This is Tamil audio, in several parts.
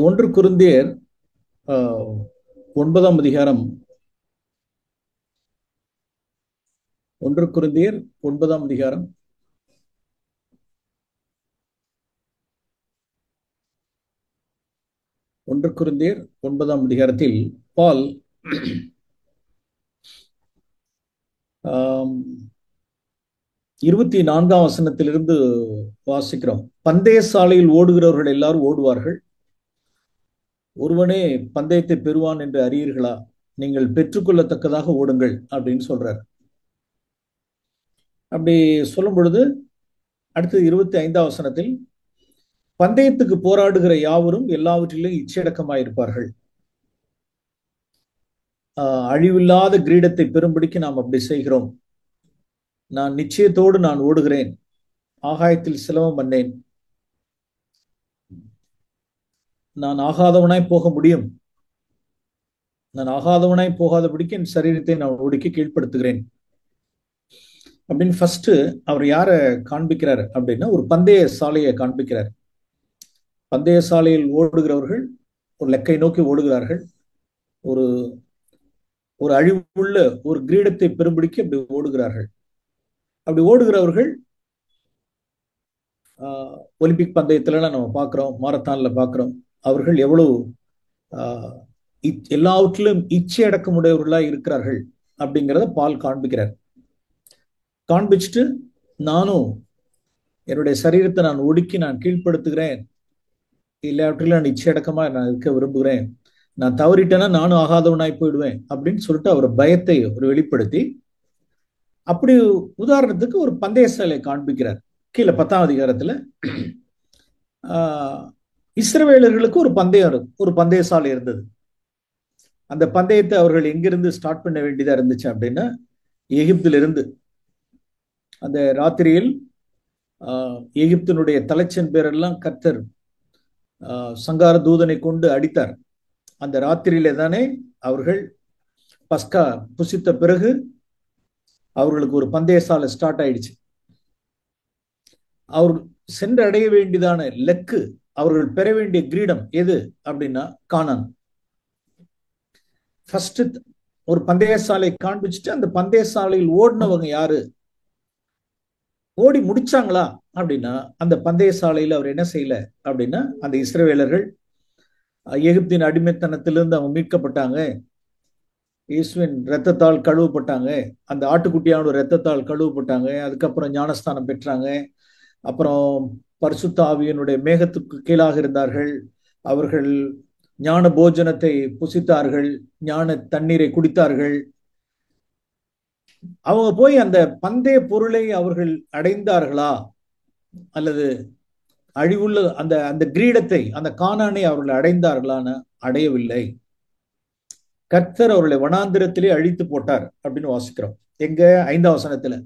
ஒன்று குருந்தியர் ஆஹ், 9ஆம் அதிகாரம். ஒன்று குருந்தியர் 9ஆம் அதிகாரம். ஒன்று குருந்தியர் 9ஆம் அதிகாரத்தில் பால் ஆம், 24ஆம் வசனத்திலிருந்து வாசிக்கிறோம். பந்தய சாலையில் ஓடுகிறவர்கள் எல்லாரும் ஓடுவார்கள், ஒருவனே பந்தயத்தை பெறுவான் என்று அறியீர்களா? நீங்கள் பெற்றுக்கொள்ளத்தக்கதாக ஓடுங்கள் அப்படின்னு சொல்றார். அப்படி சொல்லும் பொழுது அடுத்து 25ஆம் வசனத்தில் பந்தயத்துக்கு போராடுகிற யாவரும் எல்லாவற்றிலும் இச்சையடக்கமாயிருப்பார்கள், அழிவில்லாத கிரீடத்தை பெறும்படிக்கு நாம் அப்படி செய்கிறோம். நான் நிச்சயத்தோடு நான் ஓடுகிறேன், ஆகாயத்தில் சிலவம் பண்ணேன், நான் ஆகாதவனாய் போக முடியும், நான் ஆகாதவனாய் போகாதபடிக்கு என் சரீரத்தை நான் ஒடுக்கி கீழ்ப்படுத்துகிறேன் அப்படின்னு ஃபர்ஸ்ட் அவர் யாரை காண்பிக்கிறார் அப்படின்னா ஒரு பந்தய சாலையை காண்பிக்கிறார். பந்தய சாலையில் ஓடுகிறவர்கள் ஒரு லெக்கை நோக்கி ஓடுகிறார்கள், ஒரு ஒரு அழிவுள்ள ஒரு கிரீடத்தை பெறும்படிக்கு அப்படி ஓடுகிறார்கள். அப்படி ஓடுகிறவர்கள் ஒலிம்பிக் பந்தயத்துலலாம் நம்ம பார்க்குறோம், மாரத்தான்ல பார்க்குறோம், அவர்கள் எவ்வளவு எல்லாவற்றிலும் இச்சை அடக்கமுடையவர்களா இருக்கிறார்கள் அப்படிங்கிறத பால் காண்பிக்கிறார். காண்பிச்சுட்டு நானும் என்னுடைய சரீரத்தை நான் ஒடுக்கி நான் கீழ்ப்படுத்துகிறேன், எல்லாவற்றிலும் நான் இச்சையடக்கமா நான் இருக்க விரும்புகிறேன், நான் தவறிட்டேன்னா நானும் ஆகாதவனாய் போயிடுவேன் அப்படின்னு சொல்லிட்டு அவர் பயத்தை ஒரு வெளிப்படுத்தி அப்படி உதாரணத்துக்கு ஒரு பந்தய சாலையை காண்பிக்கிறார். கீழே 10ஆம் அதிகாரத்துல இஸ்ரவேலர்களுக்கு ஒரு பந்தய சாலை இருந்தது. அந்த பந்தயத்தை அவர்கள் எங்கிருந்து ஸ்டார்ட் பண்ண வேண்டியதா இருந்துச்சு அப்படின்னா எகிப்திலிருந்து இருந்து. அந்த ராத்திரியில் எகிப்தினுடைய தலைச்சன் பேரெல்லாம் கர்த்தர் சங்கார தூதனை கொண்டு அடித்தார். அந்த ராத்திரியிலே தானே அவர்கள் பஸ்கா புசித்த பிறகு அவர்களுக்கு ஒரு பந்தய சாலை ஸ்டார்ட் ஆயிடுச்சு. அவர் சென்று அடைய வேண்டியதான லக்கு, அவர்கள் பெற வேண்டிய கிரீடம் எது அப்படின்னா கானான். ஃபர்ஸ்ட் ஒரு பந்தய சாலை காண்பிச்சுட்டு அந்த பந்தய சாலையில் ஓடினவங்க யாரு, ஓடி முடிச்சாங்களா அப்படின்னா அந்த பந்தய சாலையில் அவர் என்ன செய்யல அப்படின்னா அந்த இஸ்ரவேலர்கள் எகிப்தின் அடிமைத்தனத்திலிருந்து அவங்க மீட்கப்பட்டாங்க, இயேசுவின் இரத்தத்தால் கழுவப்பட்டாங்க, அந்த ஆட்டுக்குட்டியான இரத்தத்தால் கழுவப்பட்டாங்க, அதுக்கப்புறம் ஞானஸ்தானம் பெற்றாங்க, அப்புறம் பரிசுத்த ஆவியினுடைய மேகத்துக்கு கீழாக இருந்தார்கள், அவர்கள் ஞான போஜனத்தை புசித்தார்கள், ஞான தண்ணீரை குடித்தார்கள். அவங்க போய் அந்த பந்தய பொருளை அவர்கள் அடைந்தார்களா அல்லது அழிவுள்ள அந்த அந்த கிரீடத்தை அந்த கானானை அவர்கள் அடைந்தார்களான்னு அடையவில்லை. கர்த்தர் அவர்களை வனாந்திரத்திலே அழித்து போட்டார் அப்படின்னு வாசிக்கிறோம். எங்க 5ஆம் வசனத்துல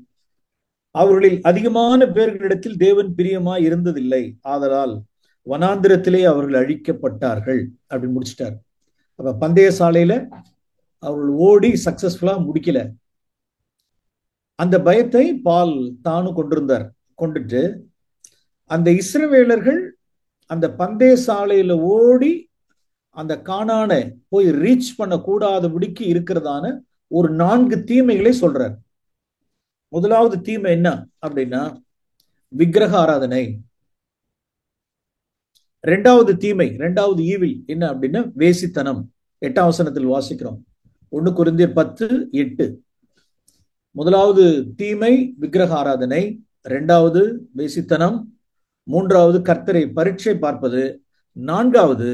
அவர்களில் அதிகமான பேர்களிடத்தில் தேவன் பிரியமா இருந்ததில்லை, ஆதலால் வனாந்திரத்திலே அவர்கள் அழிக்கப்பட்டார்கள் அப்படின்னு முடிச்சிட்டார். அப்ப பந்தய சாலையில அவர்கள் ஓடி சக்சஸ்ஃபுல்லா முடிக்கல. அந்த பயத்தை பால் தானும் கொண்டிருந்தார். கொண்டுட்டு அந்த இஸ்ரவேலர்கள் அந்த பந்தய சாலையில ஓடி அந்த கானானை போய் ரீச் பண்ண கூடாதபடிக்கு இருக்கிறதான ஒரு 4 தீமைகளை சொல்றார். முதலாவது தீமை என்ன அப்படின்னா விக்கிரக ஆராதனை. இரண்டாவது ஈவில் என்ன அப்படின்னா வேசித்தனம். 8ஆம் வசனத்தில் வாசிக்கிறோம், 1 கொரிந்தியர் 10:8. முதலாவது தீமை விக்கிரக ஆராதனை, 2வது வேசித்தனம், 3வது கர்த்தரை பரீட்சை பார்ப்பது, 4வது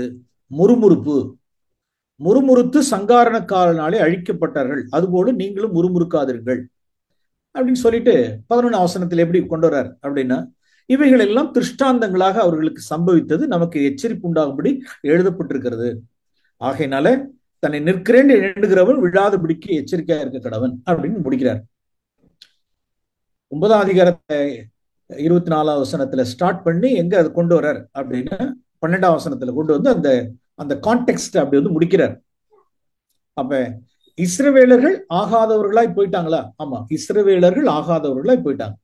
முறுமுறுத்து சங்காரணக்காரனாலே அழிக்கப்பட்டார்கள், அதுபோல நீங்களும் முறுமுறுக்காதீர்கள் அப்படின்னு சொல்லிட்டு 11ஆம் வசனத்தில் எப்படி கொண்டு வர்றார் அப்படின்னா இவைகள் எல்லாம் திருஷ்டாந்தங்களாக அவர்களுக்கு சம்பவித்தது, நமக்கு எச்சரிப்பு உண்டாகும்படி எழுதப்பட்டிருக்கிறது, ஆகையினால தன்னை நிற்கிறேன் எண்ணுகிறவன் விழாதபடிக்கு எச்சரிக்கையா இருக்க கடவன் அப்படின்னு முடிக்கிறார். 9ஆம் அதிகாரத்தை 24ஆம் வசனத்துல ஸ்டார்ட் பண்ணி எங்க அது கொண்டு வர்றார் அப்படின்னா 12ஆம் வசனத்துல கொண்டு வந்து அந்த அந்த கான்டெக்ஸ்ட் அப்படி வந்து முடிக்கிறார். அப்ப இஸ்ரவேலர்கள் ஆகாதவர்களாய் போயிட்டாங்களா? ஆமா, இஸ்ரவேலர்கள் ஆகாதவர்களாய் போயிட்டாங்க.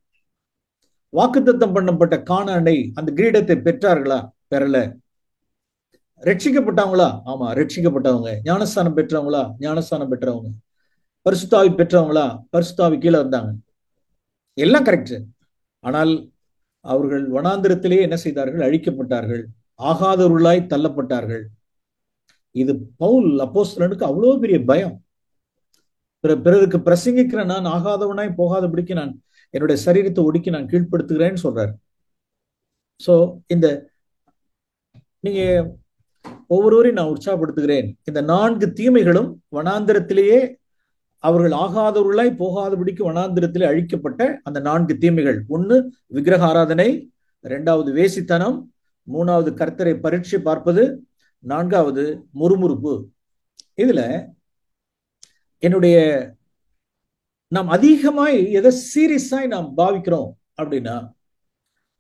வாக்குத்தத்தம் பண்ணப்பட்ட கானானை அந்த கிரீடத்தை பெற்றார்களா? பெறல. ரட்சிக்கப்பட்டவங்களா? ஆமா, ரட்சிக்கப்பட்டவங்க. ஞானஸ்தானம் பெற்றவங்களா? ஞானஸ்தானம் பெற்றவங்க. பரிசுத்தாவி பெற்றவங்களா? பரிசுத்தாவி கீழே வந்தாங்க. எல்லாம் கரெக்ட். ஆனால் அவர்கள் வனாந்திரத்திலே என்ன செய்தார்கள்? அழிக்கப்பட்டார்கள், ஆகாதவர்களாய் தள்ளப்பட்டார்கள். இது பவுல் அப்போஸ்தலனுக்கு அவ்வளவு பெரிய பயம். பிறருக்கு பிரசங்கிக்கிற நான் ஆகாதவனாய் போகாதபடிக்கு நான் என்னுடைய சரீரத்தை ஒடுக்கி நான் கீழ்ப்படுத்துகிறேன்னு சொல்றாரு. சோ இந்த நீங்க ஒவ்வொருவரையும் நான் உற்சாகப்படுத்துகிறேன். இந்த 4 தீமைகளும் வனாந்திரத்திலேயே அவர்கள் ஆகாதவர்களாய் போகாதபடிக்கு வனாந்திரத்திலே அழிக்கப்பட்ட அந்த 4 தீமைகள். 1 விக்கிரக ஆராதனை, 2வது வேசித்தனம், 3வது கர்த்தரை பரீட்சை பார்ப்பது, 4வது முறுமுறுப்பு. இதுல என்னுடைய நாம் அதிகமாய் எதை சீரியஸாய் நாம் பாவிக்கிறோம் அப்படின்னா,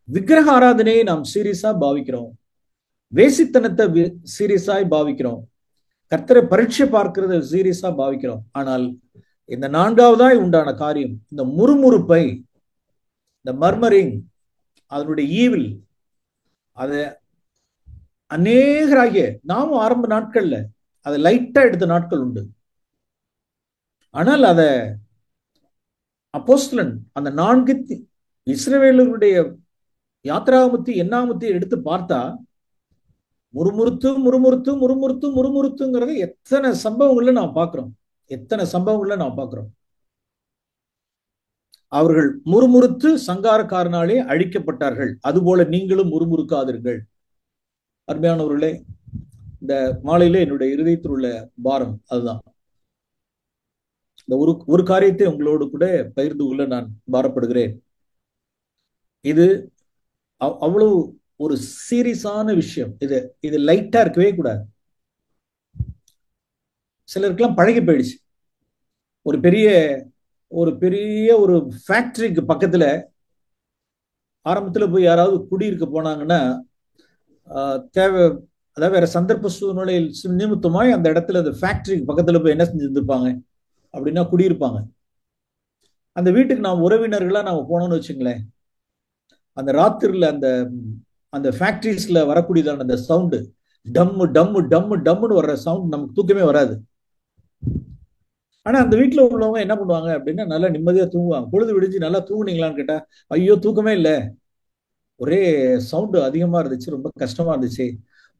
விக்கிரக ஆராதனையை நாம் சீரியஸா பாவிக்கிறோம், வேசித்தனத்தை சீரியஸாய் பாவிக்கிறோம், கர்த்தரை பரீட்சை பார்க்கிறது சீரியஸா பாவிக்கிறோம். ஆனால் இந்த 4வதாய் உண்டான காரியம், இந்த முறுமுறுப்பை, இந்த மர்மரிங், அதனுடைய ஈவில், அதை அநேகராகிய நாமும் ஆரம்ப நாட்கள்ல அதை லைட்டா எடுத்த நாட்கள் உண்டு. ஆனால் அதை அப்போஸ்தலன் அந்த 4 இஸ்ரவேலருடைய யாத்ராகமத்தி எண்ணாமத்தை எடுத்து பார்த்தா முறுமுறுத்து முறுமுறுத்து முறுமுறுத்து முறுமுறுத்துங்கிறத எத்தனை சம்பவங்கள்ல நாம் பார்க்கிறோம், எத்தனை சம்பவங்கள்ல நாம் பார்க்கிறோம். அவர்கள் முறுமுறுத்து சங்காரக்காரனாலே அழிக்கப்பட்டார்கள். அதுபோல நீங்களும் முறுமுறுக்காதீர்கள். அருமையானவர்களே, இந்த மாலையில என்னுடைய இருதயத்தில் உள்ள பாரம் அதுதான். இந்த ஒரு காரியத்தை உங்களோடு கூட பகிர்ந்து கொள்ள நான் பாரப்படுகிறேன். இது அவ்வளவு ஒரு சீரியஸான விஷயம். இது லைட்டா இருக்கவே கூடாது. சிலருக்கெல்லாம் பழகி போயிடுச்சு. ஒரு பெரிய ஒரு ஃபேக்டரிக்கு பக்கத்துல ஆரம்பத்துல போய் யாராவது குடியிருக்க போனாங்கன்னா தேவை, அதாவது வேற சந்தர்ப்ப சூழ்நிலை நிமித்தமாய் அந்த இடத்துல அந்த ஃபேக்டரிக்கு பக்கத்துல போய் என்ன செஞ்சிருப்பாங்க அப்படின்னா குடியிருப்பாங்க. அந்த வீட்டுக்கு நாம் உறவினர்களா நாம போனோம்னு வச்சுங்களேன், அந்த ராத்திரில அந்த அந்த ஃபேக்டரிஸ்ல வரக்கூடியதான அந்த சவுண்டு, டம்மு டம்மு டம்மு டம்முன்னு வர்ற சவுண்ட் நமக்கு தூக்கமே வராது. ஆனா அந்த வீட்டுல உள்ளவங்க என்ன பண்ணுவாங்க அப்படின்னா நல்லா நிம்மதியா தூங்குவாங்க. பொழுது விடிஞ்சு நல்லா தூங்குனீங்களான்னு கேட்டா, ஐயோ தூக்கமே இல்லை, ஒரே சவுண்டு அதிகமா இருந்துச்சு, ரொம்ப கஷ்டமா இருந்துச்சு.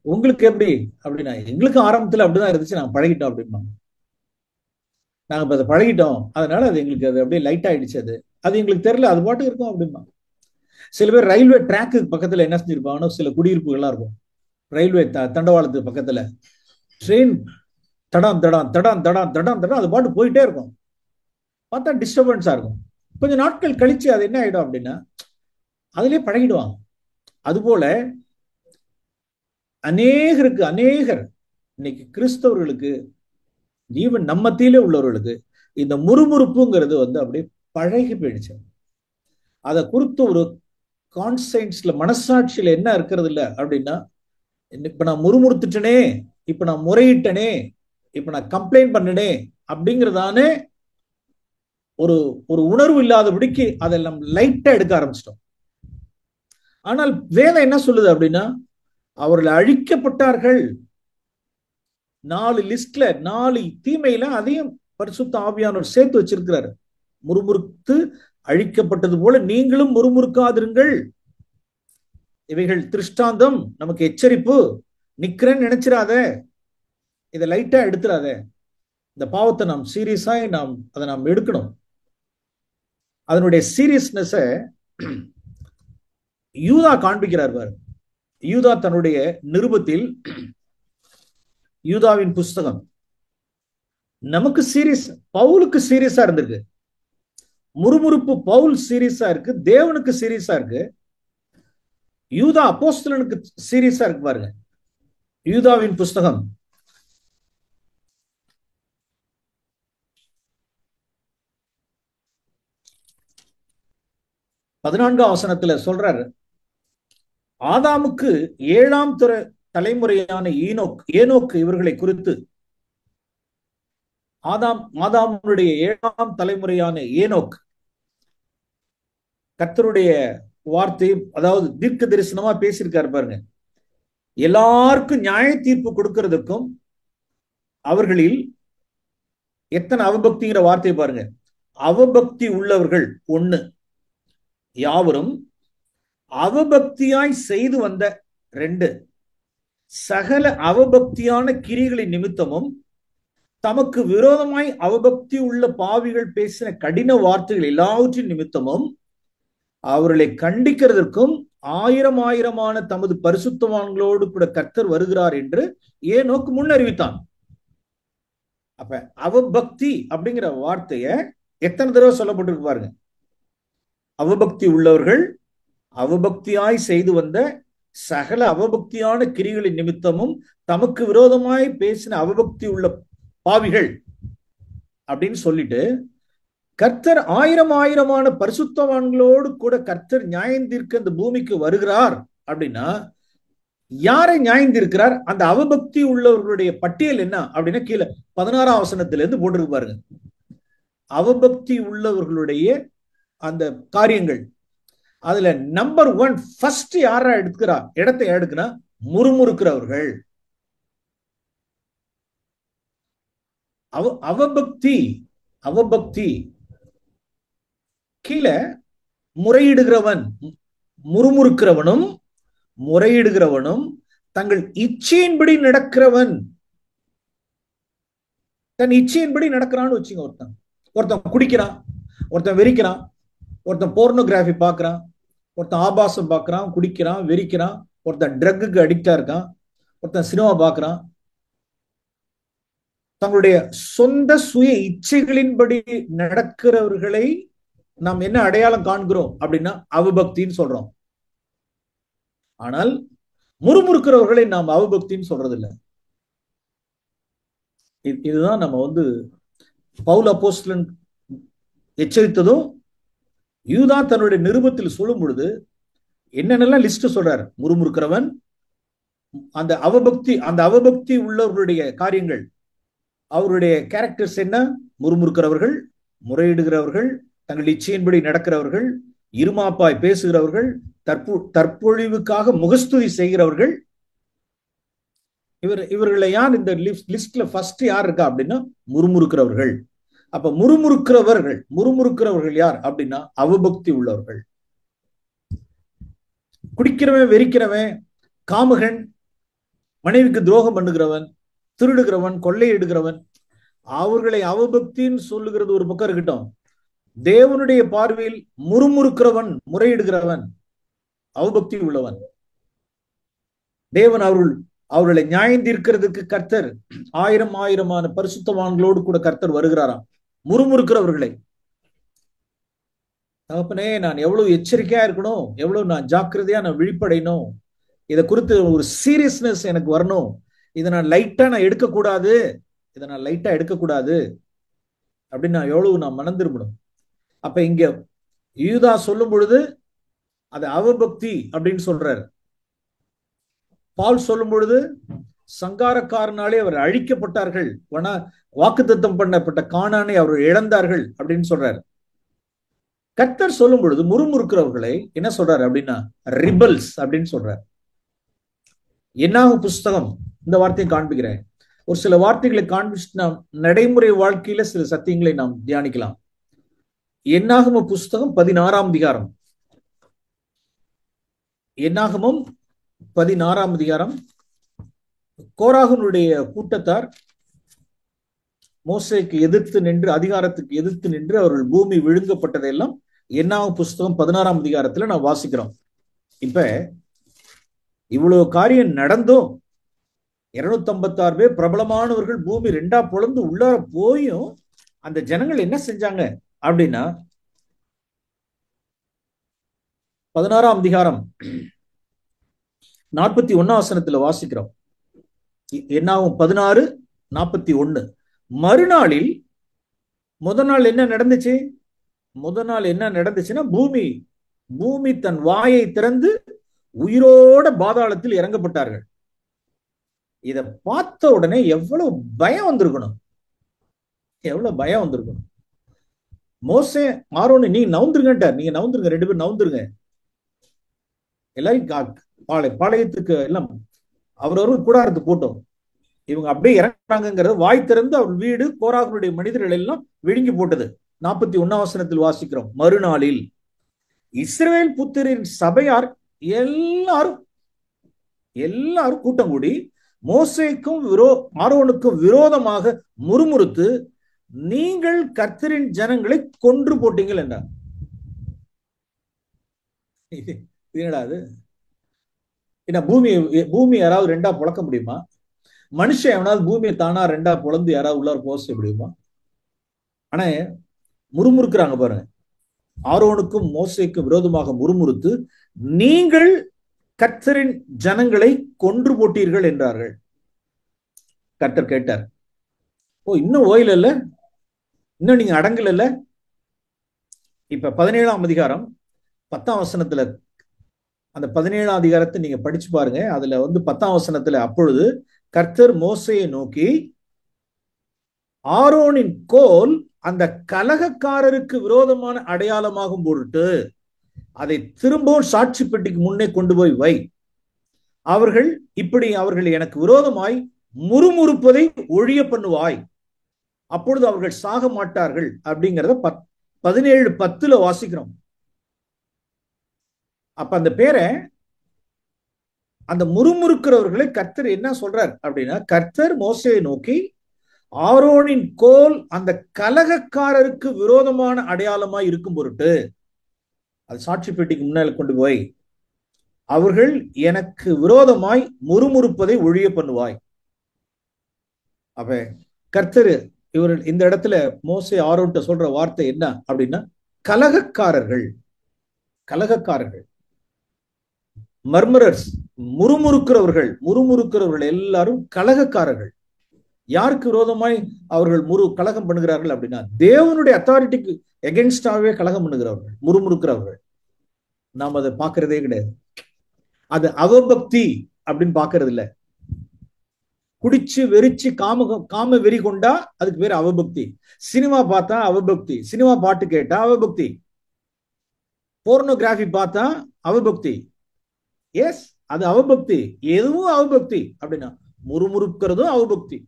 உங்களுக்கு எப்படி அப்படின்னா, எங்களுக்கு ஆரம்பத்துல அப்படிதான் இருந்துச்சு, நாங்க பழகிட்டோம் அப்படிம்பாங்க. நாங்க இப்ப அதை பழகிட்டோம், அதனால அது எங்களுக்கு அது அப்படியே லைட் ஆயிடுச்சு. அது எங்களுக்கு தெரியல, அது பாட்டு இருக்கும் அப்படிமா. சில பேர் ரயில்வே ட்ராக்கு பக்கத்துல என்ன செஞ்சிருப்பாங்கன்னா, சில குடியிருப்புகள்லாம் இருக்கும் ரயில்வே தண்டவாளத்துக்கு பக்கத்துல, ட்ரெயின் தடாம் தடாம் தடாம் தடாம் தடாம் தடாம் அது பாட்டு போயிட்டே இருக்கும். பார்த்தா டிஸ்டர்பன்ஸா இருக்கும். கொஞ்சம் நாட்கள் கழிச்சு அது என்ன ஆயிடும் அப்படின்னா அதுலயே பழகிடுவாங்க. அதுபோல அநேகர் இன்னைக்கு கிறிஸ்தவர்களுக்கு, ஈவன் நம்ம மத்தியிலே உள்ளவர்களுக்கு இந்த முறுமுறுப்புங்கிறது அப்படியே பழகி போயிடுச்சு. அதை குறித்து ஒரு கான்சைன்ஸ்ல, மனசாட்சியில என்ன இருக்கிறது இல்லை அப்படின்னா, இப்ப நான் முறுமுறுத்துட்டனே, இப்ப நான் முறையிட்டனே, இப்ப நான் கம்ப்ளைண்ட் பண்ணனே அப்படிங்கிறதானே ஒரு ஒரு உணர்வு இல்லாதபடிக்கு அதெல்லாம் லைட்டா எடுக்க ஆரம்பிச்சிட்டோம். ஆனால் வேதம் என்ன சொல்லுது அப்படின்னா, அவர்கள் அழிக்கப்பட்டார்கள். 4 லிஸ்ட்ல 4 தீமையில அதையும் பரிசுத்த ஆவியானவர் சேர்த்து வச்சிருக்கிறாரு. முறுமுறுத்து அழிக்கப்பட்டது போல நீங்களும் முறுமுறுக்காதிருங்கள். இவைகள் திருஷ்டாந்தம், நமக்கு எச்சரிப்பு. நிக்கிறேன்னு நினைச்சிடாத, இதை லைட்டா எடுத்துடாத. இந்த பாவத்தை நாம் சீரியஸாய் அதை நாம் எடுக்கணும். அதனுடைய சீரியஸ்னஸ யூதா காண்பிக்கிறார் பாரு. யூதா தன்னுடைய நிருபத்தில், யூதாவின் புஸ்தகம் நமக்கு சீரியஸ், பவுலுக்கு சீரியஸா இருந்திருக்கு. முறுமுறுப்பு பவுல் சீரியஸா இருக்கு, தேவனுக்கு சீரியஸா இருக்கு. யூதா அப்போஸ்தலனுக்கு சீரியஸா இருக்கு பாருங்க. யூதாவின் புஸ்தகம் 14ஆம் வசனத்துல சொல்றாரு, ஆதாமுக்கு 7ஆம் தலைமுறையான ஏனோக்கு இவர்களை குறித்து, ஆதாமுடைய 7ஆம் தலைமுறையான ஏனோக் கர்த்தருடைய வார்த்தை, அதாவது தீர்க்க தரிசனமா பேசியிருக்காரு பாருங்க. எல்லாருக்கும் நியாய தீர்ப்பு கொடுக்கிறதுக்கும் அவர்களில் எத்தனை அவபக்திங்கிற வார்த்தையை பாருங்க. அவபக்தி உள்ளவர்கள் ஒண்ணு, யாவரும் அவபக்தியாய் செய்து வந்த ரெண்டு, சகல அவபக்தியான கிரிகளின் நிமித்தமும் தமக்கு விரோதமாய் அவபக்தி உள்ள பாவிகள் பேசின கடின வார்த்தைகள் எல்லாவற்றின் நிமித்தமும் அவர்களை கண்டிக்கிறதற்கும் ஆயிரம் ஆயிரமான தமது பரிசுத்தவான்களோடு கூட கர்த்தர் வருகிறார் என்று ஏனோக்கு முன்னறிவித்தான். அப்ப அவபக்தி அப்படிங்கிற வார்த்தைய எத்தனை தடவை சொல்லப்பட்டிருக்கு பாருங்க. அவபக்தி உள்ளவர்கள், அவபக்தியாய் செய்து வந்த சகல அவபக்தியான கிரிகளின் நிமித்தமும் தமக்கு விரோதமாய் பேசின அவபக்தி உள்ள பாவிகள் அப்படின்னு சொல்லிட்டு, கர்த்தர் ஆயிரம் ஆயிரமான பரிசுத்தவான்களோடு கூட கர்த்தர் நியாயந்தீர்க்க இந்த பூமிக்கு வருகிறார் அப்படின்னா யாரை நியாயந்தீர்க்கிறார்? அந்த அவபக்தி உள்ளவர்களுடைய பட்டியல் என்ன அப்படின்னா கீழே 16ஆம் வசனத்திலிருந்து போட்டிருக்கு பாருங்க. அவபக்தி உள்ளவர்களுடைய அந்த காரியங்கள், அதுல நம்பர் 1 ஃபர்ஸ்ட் யாரா எடுக்கிறா இடத்தை எடுக்குனா முறுமுறுக்கிறவர்கள். அவபக்தி அவபக்தி கீழே முறையிடுகிறவன், முறுமுறுக்கிறவனும் முறையிடுகிறவனும் தங்கள் இச்சையின்படி நடக்கிறவன். தன் இச்சையின்படி நடக்கிறான்னு வச்சுங்க. ஒருத்தன் குடிக்கிறான், ஒருத்தன் வெறிக்கிறான், ஒருத்தன் போர்னோகிராஃபி பார்க்கறான், ஒருத்தன் ஆபாசம் பார்க்கறான், குடிக்கிறான், வெறிக்கிறான், ஒருத்தன் ட்ரக்குக்கு அடிக்டா இருக்கான், ஒருத்தன் சினிமா பார்க்கறான். தங்களுடைய சொந்த சுய இச்சைகளின்படி நடக்கிறவர்களை நாம் என்ன அடையாளம் காண்கிறோம் அப்படின்னா அவபக்தின்னு சொல்றோம். ஆனால் முறுமுறுக்கிறவர்களை நாம் அவபக்தின்னு சொல்றது இல்லை. இதுதான் நம்ம பவுல் அப்போஸ்தலன் எச்சரித்ததும் யூதா தன்னுடைய நிருபத்தில் சொல்லும் பொழுது என்னென்னலாம் லிஸ்ட் சொல்றாரு. முறுமுறுக்கிறவன், அந்த அவபக்தி உள்ளவர்களுடைய காரியங்கள், அவருடைய கேரக்டர்ஸ் என்ன? முறுமுறுக்கிறவர்கள், முறையிடுகிறவர்கள், தங்கள் இச்சையின்படி நடக்கிறவர்கள், இருமாப்பாய் பேசுகிறவர்கள், தற்பொழிவுக்காக முகஸ்துதி செய்கிறவர்கள். இவர்களை யார் இந்த லிஸ்ட்ல ஃபர்ஸ்ட் யார் இருக்கா அப்படின்னா முறுமுறுக்கிறவர்கள். அப்ப முறுமுறுக்கிறவர்கள் யார் அப்படின்னா அவபக்தி உள்ளவர்கள். குடிக்கிறவன், வெறிக்கிறவன், காமுகன், மனைவிக்கு துரோகம் பண்ணுகிறவன், திருடுகிறவன், கொள்ளையிடுகிறவன், அவர்களை அவபக்தின்னு சொல்லுகிறது ஒரு பக்கம் இருக்கட்டும். தேவனுடைய பார்வையில் முறுமுறுக்கிறவன், முறையிடுகிறவன் அவபக்தி உள்ளவன். தேவன் அவர்களை நியாயந்தீர்க்கிறதுக்கு கர்த்தர் ஆயிரம் ஆயிரமான பரிசுத்தவான்களோடு கூட கர்த்தர் வருகிறாராம். முறுமுறுக்கிறவர்களை, தகப்பனே நான் எவ்வளவு எச்சரிக்கையா இருக்கணும், எவ்வளவு நான் ஜாக்கிரதையா நான் விழிப்படையணும், இதை குறித்து ஒரு சீரியஸ்னஸ் எனக்கு வரணும், இதை நான் லைட்டா எடுக்கக்கூடாது அப்படின்னு நான் எவ்வளவு நான் மனம் திரும்பணும். அப்ப இங்க யூதா சொல்லும் பொழுது அது அவபக்தி அப்படின்னு சொல்றாரு. பால் சொல்லும் பொழுது சங்காரக்காரனாலே அவர் அழிக்கப்பட்டார்கள், வாக்குத்தத்தம் பண்ணப்பட்ட கானானை அவர் இழந்தார்கள் அப்படின்னு சொல்றாரு. கர்த்தர் சொல்லும் பொழுது முறுமுறுக்கிறவர்களை என்ன சொல்றாரு அப்படின்னா ரிபல்ஸ் அப்படின்னு சொல்றாரு. என்னாகும் புஸ்தகம் இந்த வார்த்தையை காண்பிக்கிறேன். ஒரு சில வார்த்தைகளை காண்பிச்சு நாம் நடைமுறை வாழ்க்கையில சில சத்தியங்களை நாம் தியானிக்கலாம். என்னாகம புஸ்தகம் 16ஆம் அதிகாரம். என்னாகமம் 16ஆம் அதிகாரம். கோராகனுடைய கூட்டத்தார் மோசேக்கு எதிர்த்து நின்று, அதிகாரத்துக்கு எதிர்த்து நின்று அவர்கள் பூமி விழுங்கப்பட்டதெல்லாம் என்னாகும் புஸ்தகம் 16ஆம் அதிகாரத்துல நான் வாசிக்கிறோம். இப்ப இவ்வளவு காரியம் நடந்தும் 256 பேர் பிரபலமானவர்கள் பூமி 2ஆ பொளந்து உள்ளார போயும் அந்த ஜனங்கள் என்ன செஞ்சாங்க அப்படின்னா 16ஆம் அதிகாரம் 41ஆம் வசனத்துல வாசிக்கிறோம். என்னாகும் 16:41. மறுநாளில் முதல் நாள் என்ன நடந்துச்சுன்னா பூமி தன் வாயை திறந்து உயிரோட பாதாளத்தில் இறங்கப்பட்டார்கள். இத பார்த்த உடனே எவ்வளவு பயம் வந்திருக்கணும். மோசே ஆரோன் நீ நவுந்துருங்கட்டார், நீங்க நவுந்துருங்க, 2 பேரும் நவுந்துருங்க, எல்லாரும் பாளையத்துக்கு எல்லாம் அவரவர்கள் கூடாரத்து போட்டோம். இவங்க அப்படியே இறங்குறாங்கிறது வாய் திறந்து அவர் வீடு கோராகுடைய மனிதர்கள் எல்லாம் விழுங்கி போட்டது. 41 வசனத்தில் வாசிக்கிறோம். மறுநாளில் இஸ்ரவேல் புத்திரின் சபையார் எல்லாரும் எல்லாரும் கூட்டம் கூடி மோசேக்கும் ஆரோனுக்கும் விரோதமாக முறுமுறுத்து, நீங்கள் கர்த்தரின் ஜனங்களை கொன்று போட்டீங்கள் என்றார். என்னடா அது? என்ன பூமி யாராவது ரெண்டா புழக்க முடியுமா? மனுஷன் எவனாவது பூமியை தானா ரெண்டா பொழந்து யாராவது உள்ளார போக செய்ய முடியுமா? ஆனா முறுமுறுக்கிறாங்க பாருங்க. ஆரோனுக்கும் மோசேக்கும் விரோதமாக முறுமுறுத்து, நீங்கள் கர்த்தரின் ஜனங்களை கொன்று போட்டீர்கள் என்றார்கள். கர்த்தர் கேட்டார், ஓ இன்னும் ஓயில் இல்ல, இன்னும் நீங்க அடங்கல இல்ல? இப்ப 17ஆம் அதிகாரம் 10ஆம் வசனத்துல, அந்த 17ஆம் அதிகாரத்தை நீங்க படிச்சு பாருங்க. அதுல 10ஆம் வசனத்துல, அப்பொழுது கர்த்தர் மோசேயை நோக்கி, ஆரோனின் கோல் அந்த கலகக்காரருக்கு விரோதமான அடையாளமாகும் பொருட்டு அதை திரும்பவும் சாட்சி பெட்டிக்கு முன்னே கொண்டு போய் வை. அவர்கள் எனக்கு விரோதமாய் முறுமுறுப்பதை ஒழிய பண்ணுவாய், அப்பொழுது அவர்கள் சாக மாட்டார்கள். அப்படிங்கிறத 17:10 வாசிக்கிறோம். அப்ப அந்த பேரை, அந்த முறுமுறுக்கிறவர்களை கர்த்தர் என்ன சொல்றார் அப்படின்னா, கர்த்தர் மோசேயை நோக்கி, ஆரோனின் கோல் அந்த கலகக்காரருக்கு விரோதமான அடையாளமாய் இருக்கும் பொருட்டு அது சாட்சி பெட்டிக்கு முன்னால கொண்டு போய் அவர்கள் எனக்கு விரோதமாய் முறுமுறுப்பதை ஒழிய பண்ணுவாய். அப்ப கர்த்தர் இந்த இடத்துல மோசே ஆரோன்ட்ட சொல்ற வார்த்தை என்ன அப்படின்னா, கலகக்காரர்கள், கலகக்காரர்கள், மர்மரர்ஸ், முறுமுறுக்கிறவர்கள் எல்லாரும் கலகக்காரர்கள். யாருக்கு விரோதமாய் அவர்கள் கலகம் பண்ணுகிறார்கள் அப்படின்னா, தேவனுடைய அத்தாரிட்டிக்கு எகென்ஸ்டாவே கலகம் பண்ணுகிறவர்கள், முறுமுறுக்கிறவர்கள். நாம் அதை பார்க்கறதே கிடையாது. அது அவபக்தி அப்படின்னு பார்க்கறது இல்லை. குடிச்சு வெறிச்சு காம வெறி கொண்டா அதுக்கு பேர் அவபக்தி. சினிமா பார்த்தா அவபக்தி, சினிமா பாட்டு கேட்டா அவபக்தி, போர்னோகிராஃபி பார்த்தா அவபக்தி. எஸ், அது அவபக்தி. எதுவும் அவபக்தி அப்படின்னா முறுமுறுக்கிறதும் அவபக்தி.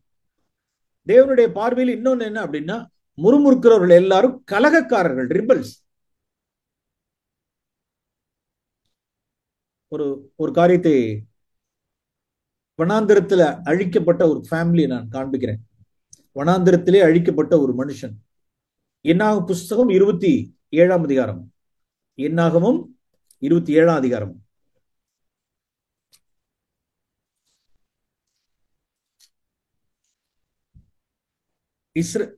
தேவனுடைய பார்வையில் இன்னொன்னு என்ன அப்படின்னா, முறுமுறுக்கிறவர்கள் எல்லாரும் கலகக்காரர்கள், ரிபல்ஸ். ஒரு காரியத்தை, வனாந்திரத்துல அழிக்கப்பட்ட ஒரு ஃபேமிலியை நான் காண்பிக்கிறேன். வனாந்திரத்திலே அழிக்கப்பட்ட ஒரு மனுஷன். என்னாகும் புஸ்தகம் 27ஆம் அதிகாரம். என்னாகமும் 27ஆம் அதிகாரம்.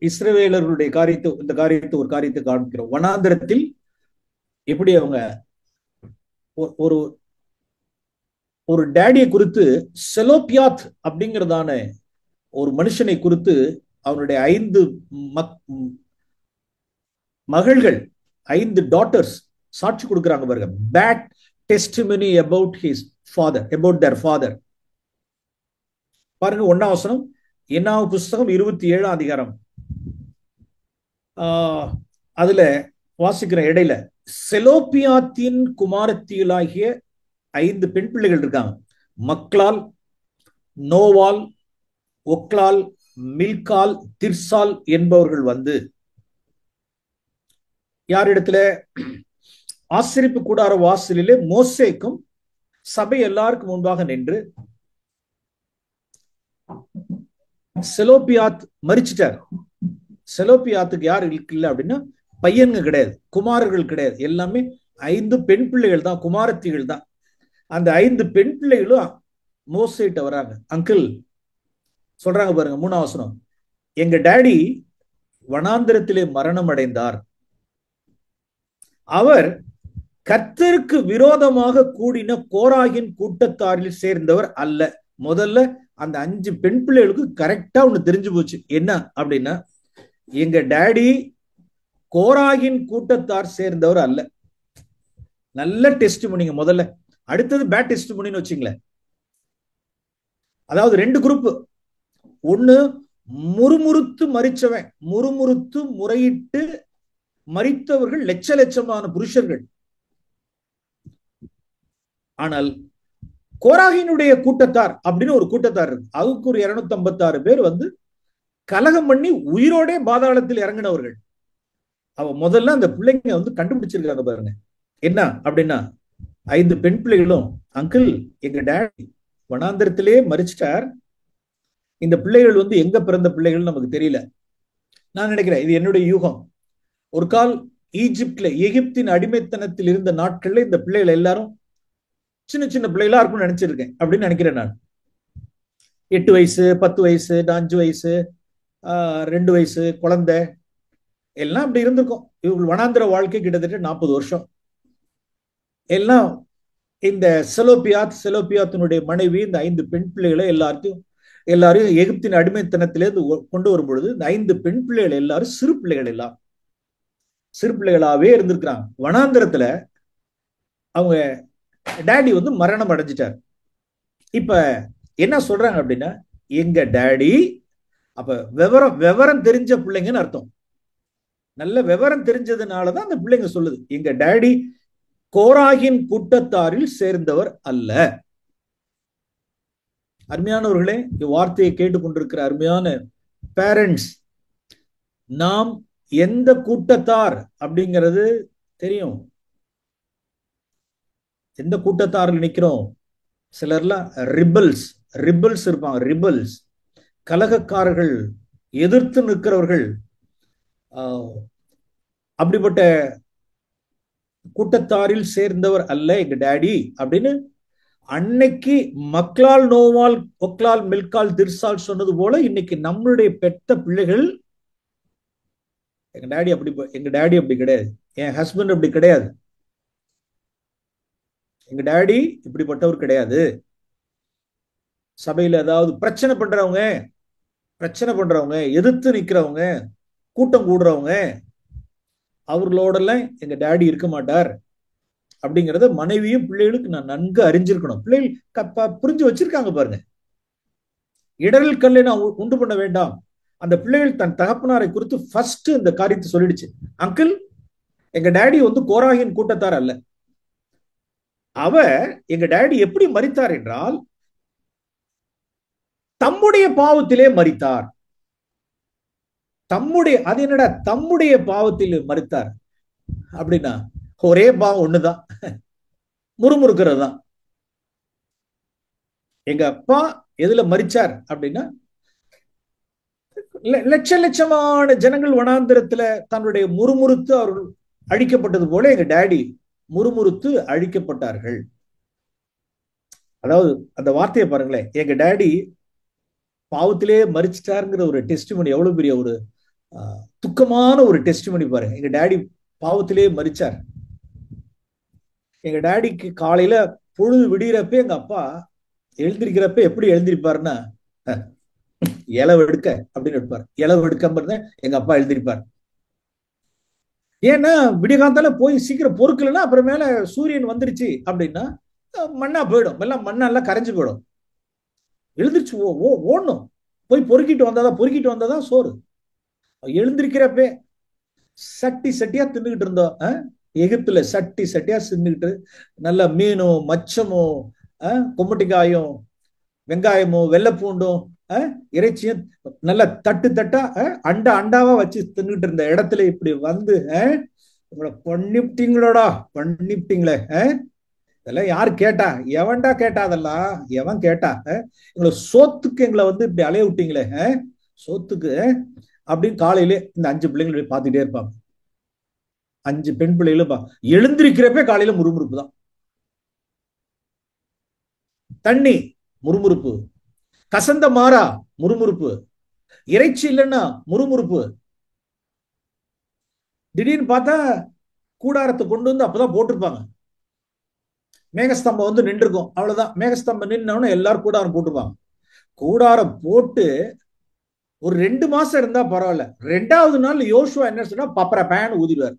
இஸ்ரவேலர்களுடைய இந்த காரியத்தை ஒரு காரியத்தை காண்பிக்கிறோம். வனாந்திரத்தில் எப்படி அவங்க ஒரு ஒரு டேடியை குறித்து, செலோபியாத் அப்படிங்கிறதான ஒரு மனுஷனை குறித்து அவனுடைய 5 மகள்கள், 5 டாட்டர்ஸ் சாட்சி கொடுக்கிறாங்க பாருங்க. Bad testimony about his father, about their father. பாருங்க 1ஆம் வசனம், என்னாகும் புஸ்தகம் 27ஆம் அதிகாரம். அதுல வாசிக்கிற இடையில, செலோபியாத்தின் குமாரத்திகளாகிய 5 பெண் பிள்ளைகள் இருக்காங்க. மக்லால், நோவால், ஒக்லால், மில்கால், திர்சால் என்பவர்கள் வந்து யாரிடத்துல, ஆசரிப்பு கூடார வாசலிலே மோசேக்கும் சபை எல்லாருக்கும் முன்பாக நின்று, செலோபியாத் மரிச்சிட்டார். செலோபியாத்துக்கு யார் இல்லை அப்படின்னா பையன்கள் கிடையாது, குமாரர்கள் கிடையாது, எல்லாமே 5 பெண் பிள்ளைகள் தான், குமாரத்திகள் தான். அந்த 5 பெண் பிள்ளைகளும் மோசேட்ட வராங்க. அங்கிள் சொல்றாங்க பாருங்க 3ஆம் வசனம், எங்க டாடி வனாந்திரத்திலே மரணம் அடைந்தார், அவர் கர்த்தருக்கு விரோதமாக கூடின கோராகின் கூட்டத்தாரில் சேர்ந்தவர் அல்ல. முதல்ல அந்த 5 பெண் பிள்ளைகளுக்கு கரெக்டா ஒண்ணு தெரிஞ்சு போச்சு. என்ன அப்படின்னா, எங்க டாடி கோராகின் கூட்டத்தார் சேர்ந்தவர் அல்ல. நல்ல டெஸ்ட் பண்ணிங்க முதல்ல. அடுத்தது பேட் டெஸ்ட் பண்ணின்னு வச்சுங்களேன். அதாவது 2 குரூப். ஒண்ணு முறுமுறுத்து மரிச்சவன், முறுமுறுத்து முறையிட்டு மரித்தவர்கள் லட்ச லட்சமான புருஷர்கள். ஆனால் கோராகினுடைய கூட்டத்தார் அப்படின்னு ஒரு கூட்டத்தார் இருக்கு. அதுக்கு ஒரு 256 பேர் வந்து கலகம் பண்ணி உயிரோட பாதாளத்தில் இறங்கினவர்கள். அவ முதல்ல அந்த பிள்ளைங்க வந்து கண்டுபிடிச்சிருக்காங்க பாருங்க. என்ன அப்படின்னா 5 பெண் பிள்ளைகளும், அங்கிள் எங்க டேடி வனாந்திரத்திலே மறிச்சிட்டார், இந்த பிள்ளைகள் வந்து எங்க பிறந்த பிள்ளைகள் நமக்கு தெரியல. நான் நினைக்கிறேன், இது என்னுடைய யூகம், ஒரு கால் ஈஜிப்ட்ல எகிப்தின் அடிமைத்தனத்தில் இருந்த நாட்கள்ல இந்த பிள்ளைகள் எல்லாரும் சின்ன சின்ன பிள்ளைகளா இருக்கும்னு நினைச்சிருக்கேன் அப்படின்னு நினைக்கிறேன். நான் 8 வயசு 10 வயசு 5 வயசு 2 வயசு குழந்தை எல்லாம் அப்படி இருந்திருக்கும். இவங்க வனாந்திர வாழ்க்கை கிட்டத்தட்ட 40 வருஷம். எல்லாம் இந்த செலோபியாத்தினுடைய மனைவி இந்த 5 பெண் பிள்ளைகளை எல்லாரையும் எகிப்தின் அடிமைத்தனத்திலிருந்து கொண்டு வரும் பொழுது இந்த 5 பெண் பிள்ளைகள் எல்லாரும் சிறு பிள்ளைகள், எல்லாம் சிறு பிள்ளைகளாவே இருந்திருக்கிறாங்க. வனாந்திரத்துல அவங்க டேடி வந்து மரணம் அடைஞ்சிட்டார். இப்ப என்ன சொல்றாங்க அப்படின்னா, எங்க டேடி, அப்ப விவரம் தெரிஞ்ச பிள்ளைங்கன்னு அர்த்தம். நல்ல விவரம் தெரிஞ்சதுனாலதான் அந்த பிள்ளைங்க சொல்லுது, எங்க டேடி கோராகின் கூட்டத்தாரில் சேர்ந்தவர் அல்ல. அருமையானவர்களே, வார்த்தையை கேட்டுக்கொண்டிருக்கிற அருமையான பேரண்ட்ஸ், நாம் எந்த கூட்டத்தார் அப்படிங்கிறது தெரியும். எந்த கூட்டத்தாரில் நிக்கிறோம்? சிலர்லாம் ரிபல்ஸ் இருப்பாங்க, ரிபல்ஸ், கலகக்காரர்கள், எதிர்த்து நிற்கிறவர்கள். அப்படிப்பட்ட கூட்டத்தாரில் சேர்ந்தவர் அல்ல எங்க டேடி அப்படின்னு அன்னைக்கு மக்லால் நோவால் ஒக்லால் மில்கால் திர்சால் சொன்னது போல இன்னைக்கு நம்மளுடைய பெத்த பிள்ளைகள், எங்க டேடி அப்படி கிடையாது, என் ஹஸ்பண்ட் அப்படி கிடையாது, எங்க டேடி இப்படிப்பட்டவர் கிடையாது. சபையில ஏதாவது பிரச்சனை பண்றவங்க, எதிர்த்து நிக்கிறவங்க, கூட்டம் கூடுறவங்க, அவர்களோடெல்லாம் எங்க டேடி இருக்க மாட்டார் அப்படிங்கறத மனைவியும் பிள்ளைகளுக்கு நான் நன்கு அறிஞ்சிருக்கணும். பிள்ளைகள் புரிஞ்சு வச்சிருக்காங்க பாருங்க. இடரில் கல்லை நான் உண்டு பண்ண வேண்டாம். அந்த பிள்ளைகள் தன் தகப்பனாரை குறித்து ஃபர்ஸ்ட் இந்த காரியத்தை சொல்லிடுச்சு. அங்கிள், எங்க டேடி வந்து கோராகின் கூட்டத்தார் அல்ல. எங்க டேடி எப்படி மரித்தார் என்றால் தம்முடைய பாவத்திலே மரித்தார். அது என்னடா தம்முடைய பாவத்தில் மரித்தார் அப்படின்னா, ஒரே பாவம் ஒண்ணுதான், முறுமுறுக்கிறது தான். எங்க அப்பா எதுல மரிச்சார் அப்படின்னா, லட்சமான ஜனங்கள் வனாந்திரத்துல தன்னுடைய முறுமுறுத்து அவர்கள் அழிக்கப்பட்டது போல எங்க டேடி முறுமுறுத்து அழிக்கப்பட்டார்கள். அதாவது அந்த வார்த்தையை பாருங்களேன், எங்க டேடி பாவத்திலே மரிச்சிட்டாருங்கிற ஒரு டெஸ்டிமனி எவ்வளவு பெரிய ஒரு துக்கமான ஒரு டெஸ்டிமனி பாருங்க. எங்க டேடி பாவத்திலே மரிச்சார். எங்க டேடிக்கு காலையில பொழுது விடுகிறப்ப எங்க அப்பா எழுந்திருக்கிறப்ப எப்படி எழுந்திருப்பாருன்னா, இலவு எடுக்க அப்படின்னு எடுப்பார். இலவு எடுக்க எங்க அப்பா எழுந்திருப்பார். ஏன்னா விடியகாந்தால போய் சீக்கிரம் பொறுக்கலன்னா அப்புறம் மேல சூரியன் வந்துருச்சு அப்படின்னா மண்ணா போயிடும், எல்லாம் மண்ணெல்லாம் கரைஞ்சு போயிடும். எழுந்திருச்சு ஓடணும், போய் பொறுக்கிட்டு வந்தாதான் சோறு. எழுந்திருக்கிறப்ப சட்டியா தின்னுகிட்டு இருந்தோம். எகிப்துல சட்டியா தின்னுகிட்டு நல்ல மீனும் மச்சமும் கொம்மட்டிக்காயும் வெங்காயமும் வெள்ளைப்பூண்டும் இறைச்சியும் நல்ல தட்டா அண்டாவா வச்சு தின்னுட்டு இருந்த இடத்துல இப்படி வந்து உங்களை பண்ணிவிட்டீங்களே. இதெல்லாம் யாரு கேட்டா? எவன்டா கேட்டா? அதெல்லாம் எவன் கேட்டா? எங்களை சோத்துக்கு எங்களை வந்து இப்படி அலைய விட்டீங்களே, சோத்துக்கு அப்படின்னு காலையிலே இந்த 5 பிள்ளைங்களை பார்த்துட்டே இருப்பாங்க. 5 பெண் பிள்ளைகளும் எழுந்திருக்கிறப்ப காலையில முறுமுறுப்பு தான். தண்ணி முறுமுறுப்பு, கசந்த மாறா முறுமுறுப்பு, இறைச்சி இல்லைன்னா முறுமுறுப்பு. திடீர்னு பார்த்தா கூடாரத்தை கொண்டு வந்து அப்பதான் போட்டிருப்பாங்க. மேகஸ்தம்பம் வந்து நின்றுருக்கும், அவ்வளவுதான். மேகஸ்தம்பம் நின்னவன எல்லாரும் கூடாரம் போட்டுப்பாங்க. கூடாரம் போட்டு ஒரு 2 மாசம் இருந்தா பரவாயில்ல. 2வது நாள் யோசுவா என்ன சொன்னா, பப்பர பேன் ஊதிடுவார்.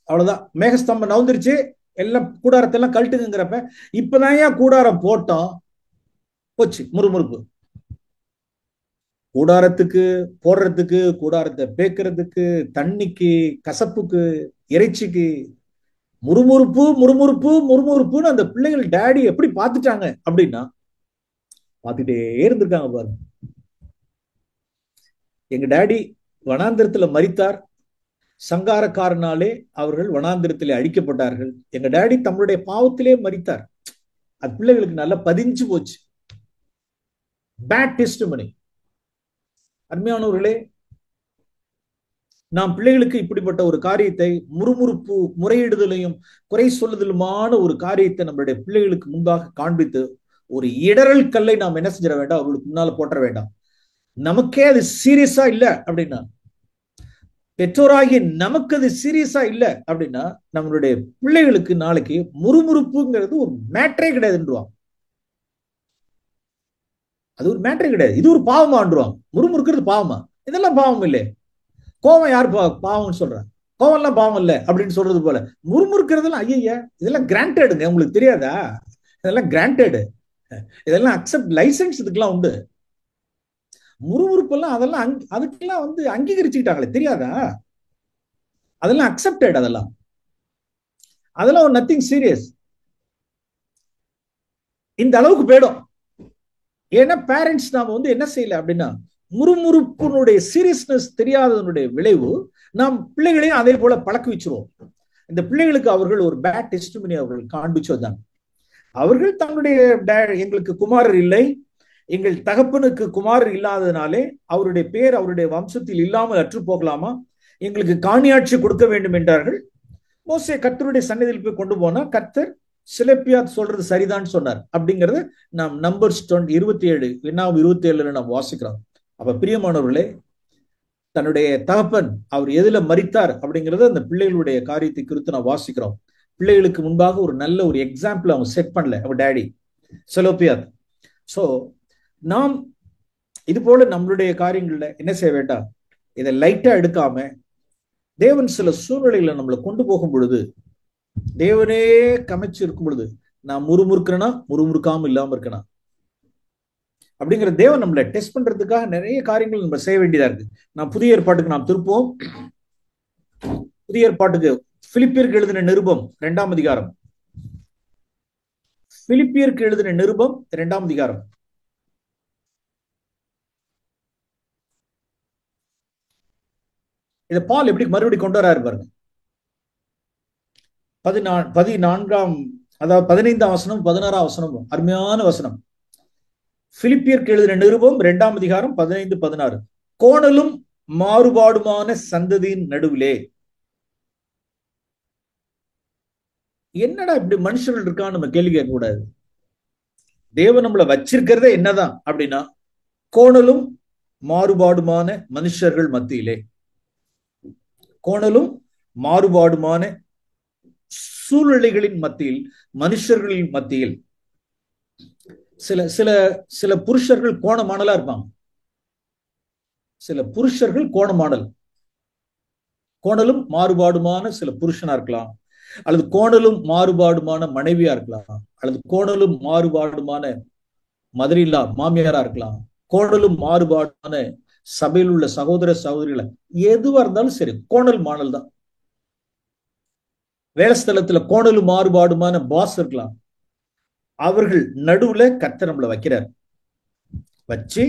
அவ்வளவுதான். மேகஸ்தம்பம் நவுந்துருச்சு, எல்லாம் கூடாரத்தை எல்லாம் கழட்டுங்கிறப்ப இப்பதான் ஏன் கூடாரம் போட்டோம், போச்சு முறுமுறுப்பு. கூடாரத்துக்கு போடுறதுக்கு, கூடாரத்தை பேக்கிறதுக்கு, தண்ணிக்கு, கசப்புக்கு, இறைச்சிக்கு முறுமுறுப்பு முறுமுறுப்பு முறுமுறுப்புன்னு அந்த பிள்ளைகள் டேடி எப்படி பார்த்துட்டாங்க அப்படின்னா, பார்த்துட்டே இருந்திருக்காங்க பாருங்க. எங்க டேடி வனாந்திரத்துல மரித்தார், சங்காரக்காரனாலே அவர்கள் வனாந்திரத்திலே அழிக்கப்பட்டார்கள். எங்க டேடி தம்முடைய பாவத்திலே மரித்தார். அது பிள்ளைகளுக்கு நல்லா பதிஞ்சு போச்சு. Bad testimony. அருமையானவர்களே, நாம் பிள்ளைகளுக்கு இப்படிப்பட்ட ஒரு காரியத்தை, முறுமுறுப்பு முறையிடுதலையும் குறை சொல்லுதலுமான ஒரு காரியத்தை நம்மளுடைய பிள்ளைகளுக்கு முன்பாக காண்பித்து ஒரு இடரல் கல்லை நாம் என்ன செஞ்சிட வேண்டாம், அவர்களுக்கு முன்னால போட்ட வேண்டாம். நமக்கே அது சீரியஸா இல்ல அப்படின்னா, பெற்றோராகிய நமக்கு அது சீரியஸா இல்ல அப்படின்னா, நம்மளுடைய பிள்ளைகளுக்கு நாளைக்கு முறுமுறுப்புங்கிறது ஒரு மேட்டரே கிடையாதுன்றான். அது ஒரு மேட்டரே கிடையாது, இது ஒரு பாவமான்றான். முறுமுறுக்கிறது பாவமா? இதெல்லாம் பாவம் இல்லை. கோவம் யார் பாவம்னு சொல்றாங்க? கோவம் எல்லாம் பாவம் இல்லை அப்படின்னு சொல்றது போல முறுமுறுக்கிறதுலாம் ஐயா இதெல்லாம் கிராண்டடுங்க. உங்களுக்கு தெரியாதா? இதெல்லாம் கிராண்டடு, இதெல்லாம் அக்செப்ட், லைசன்ஸ் இதுக்கெல்லாம் உண்டு. முறுமுறுப்பெல்லாம் அதெல்லாம் அதுக்கெல்லாம் வந்து அங்கீகரிச்சுக்கிட்டாங்களே, தெரியாதா? அதெல்லாம் அக்செப்டட், அதெல்லாம் அதெல்லாம் ஒரு நத்திங் சீரியஸ். இந்த அளவுக்கு போயிடும். ஏன்னா பேரண்ட்ஸ் நாம வந்து என்ன செய்யல அப்படின்னா, முறுமுறுப்பினுடைய சீரியஸ்னஸ் தெரியாததனுடைய விளைவு நாம் பிள்ளைகளையும் அதே போல பழக்க வச்சிருவோம். இந்த பிள்ளைகளுக்கு அவர்கள் ஒரு பேட் டெஸ்டிமனி அவர்கள் காண்பிச்சதுதான். அவர்கள் தங்களுடைய எங்களுக்கு குமாரர் இல்லை, எங்கள் தகப்பனுக்கு குமாரர் இல்லாததுனாலே அவருடைய பேர் அவருடைய வம்சத்தில் இல்லாமல் அற்று போகலாமா, எங்களுக்கு காணியாட்சி கொடுக்க வேண்டும் என்றார்கள். மோசே கர்த்தருடைய சன்னதியில் போய் கொண்டு போனா கர்த்தர் சிலப்பியாத் சொல்றது சரிதான் சொன்னார் அப்படிங்கறது நாம் நம்பர்ஸ் 27 நாம் வாசிக்கிறோம். அப்ப பிரியமானவர்களே, தன்னுடைய தகப்பன் அவர் எதுல மரித்தார் அப்படிங்கறது அந்த பிள்ளைகளுடைய காரியத்தை குறித்து நாம் வாசிக்கிறோம். பிள்ளைகளுக்கு முன்பாக ஒரு நல்ல ஒரு எக்ஸாம்பிள் அவங்க செட் பண்ணல, அவர் டேடி செலோப்பியாத். சோ நாம் இது போல நம்மளுடைய காரியங்கள்ல என்ன செய்ய வேண்டாம், இதை லைட்டா எடுக்காம தேவன் சில சூழ்நிலைகளை நம்மளை கொண்டு போகும் பொழுது, தேவனே கமைச்சு இருக்கும் பொழுது நான் முறுமுறுக்கிறேனா முறுமுறுக்காம இல்லாம இருக்கனா அப்படிங்கிற தேவன் நம்மளை டெஸ்ட் பண்றதுக்காக நிறைய காரியங்கள் நம்ம செய்ய வேண்டியதா இருக்கு. நான் புதிய ஏற்பாட்டுக்கு நாம் திருப்போம். புதிய ஏற்பாட்டுக்கு பிலிப்பியருக்கு எழுதின நிருபம் 2ஆம் அதிகாரம். பிலிப்பியருக்கு எழுதின நிருபம் 2ஆம் அதிகாரம். இதை பால் எப்படி மறுபடியும் கொண்டு வராரு பாருங்க. 14ஆம் அதாவது 15ஆம் வசனம் 16ஆம் வசனம் அருமையான வசனம். பிலிப்பியருக்கு எழுதின நிருபம் 2ஆம் அதிகாரம் 15-16. கோணலும் மாறுபாடுமான சந்ததியின் நடுவிலே. என்னடா இப்படி மனுஷர்கள் இருக்கான்னு நம்ம கேள்வி கேட்க கூடாது. தேவன் நம்மளை வச்சிருக்கிறதே என்னதான் அப்படின்னா, கோணலும் மாறுபாடுமான மனுஷர்கள் மத்தியிலே, கோணலும் மாறுபாடுமான சூழ்நிலைகளின் மத்தியில், மனுஷர்களின் மத்தியில். சில சில சில புருஷர்கள் கோணமானலா இருப்பாங்க. சில புருஷர்கள் கோணமானல், கோணலும் மாறுபாடுமான சில புருஷனா இருக்கலாம், அல்லது கோணலும் மாறுபாடுமான மனைவியா இருக்கலாம், அல்லது கோணலும் மாறுபாடுமான மதரில்லா மாமியாரா இருக்கலாம், கோணலும் மாறுபாடான சபையில் உள்ள சகோதர சகோதரிகளை, எதுவா இருந்தாலும் சரி கோணல் மாணல் தான். வேலை ஸ்தலத்துல கோணலும் மாறுபாடுமான பாஸ் இருக்கலாம். அவர்கள் நடுவுல கர்த்தர் நம்மளை வைக்கிறார். வச்சு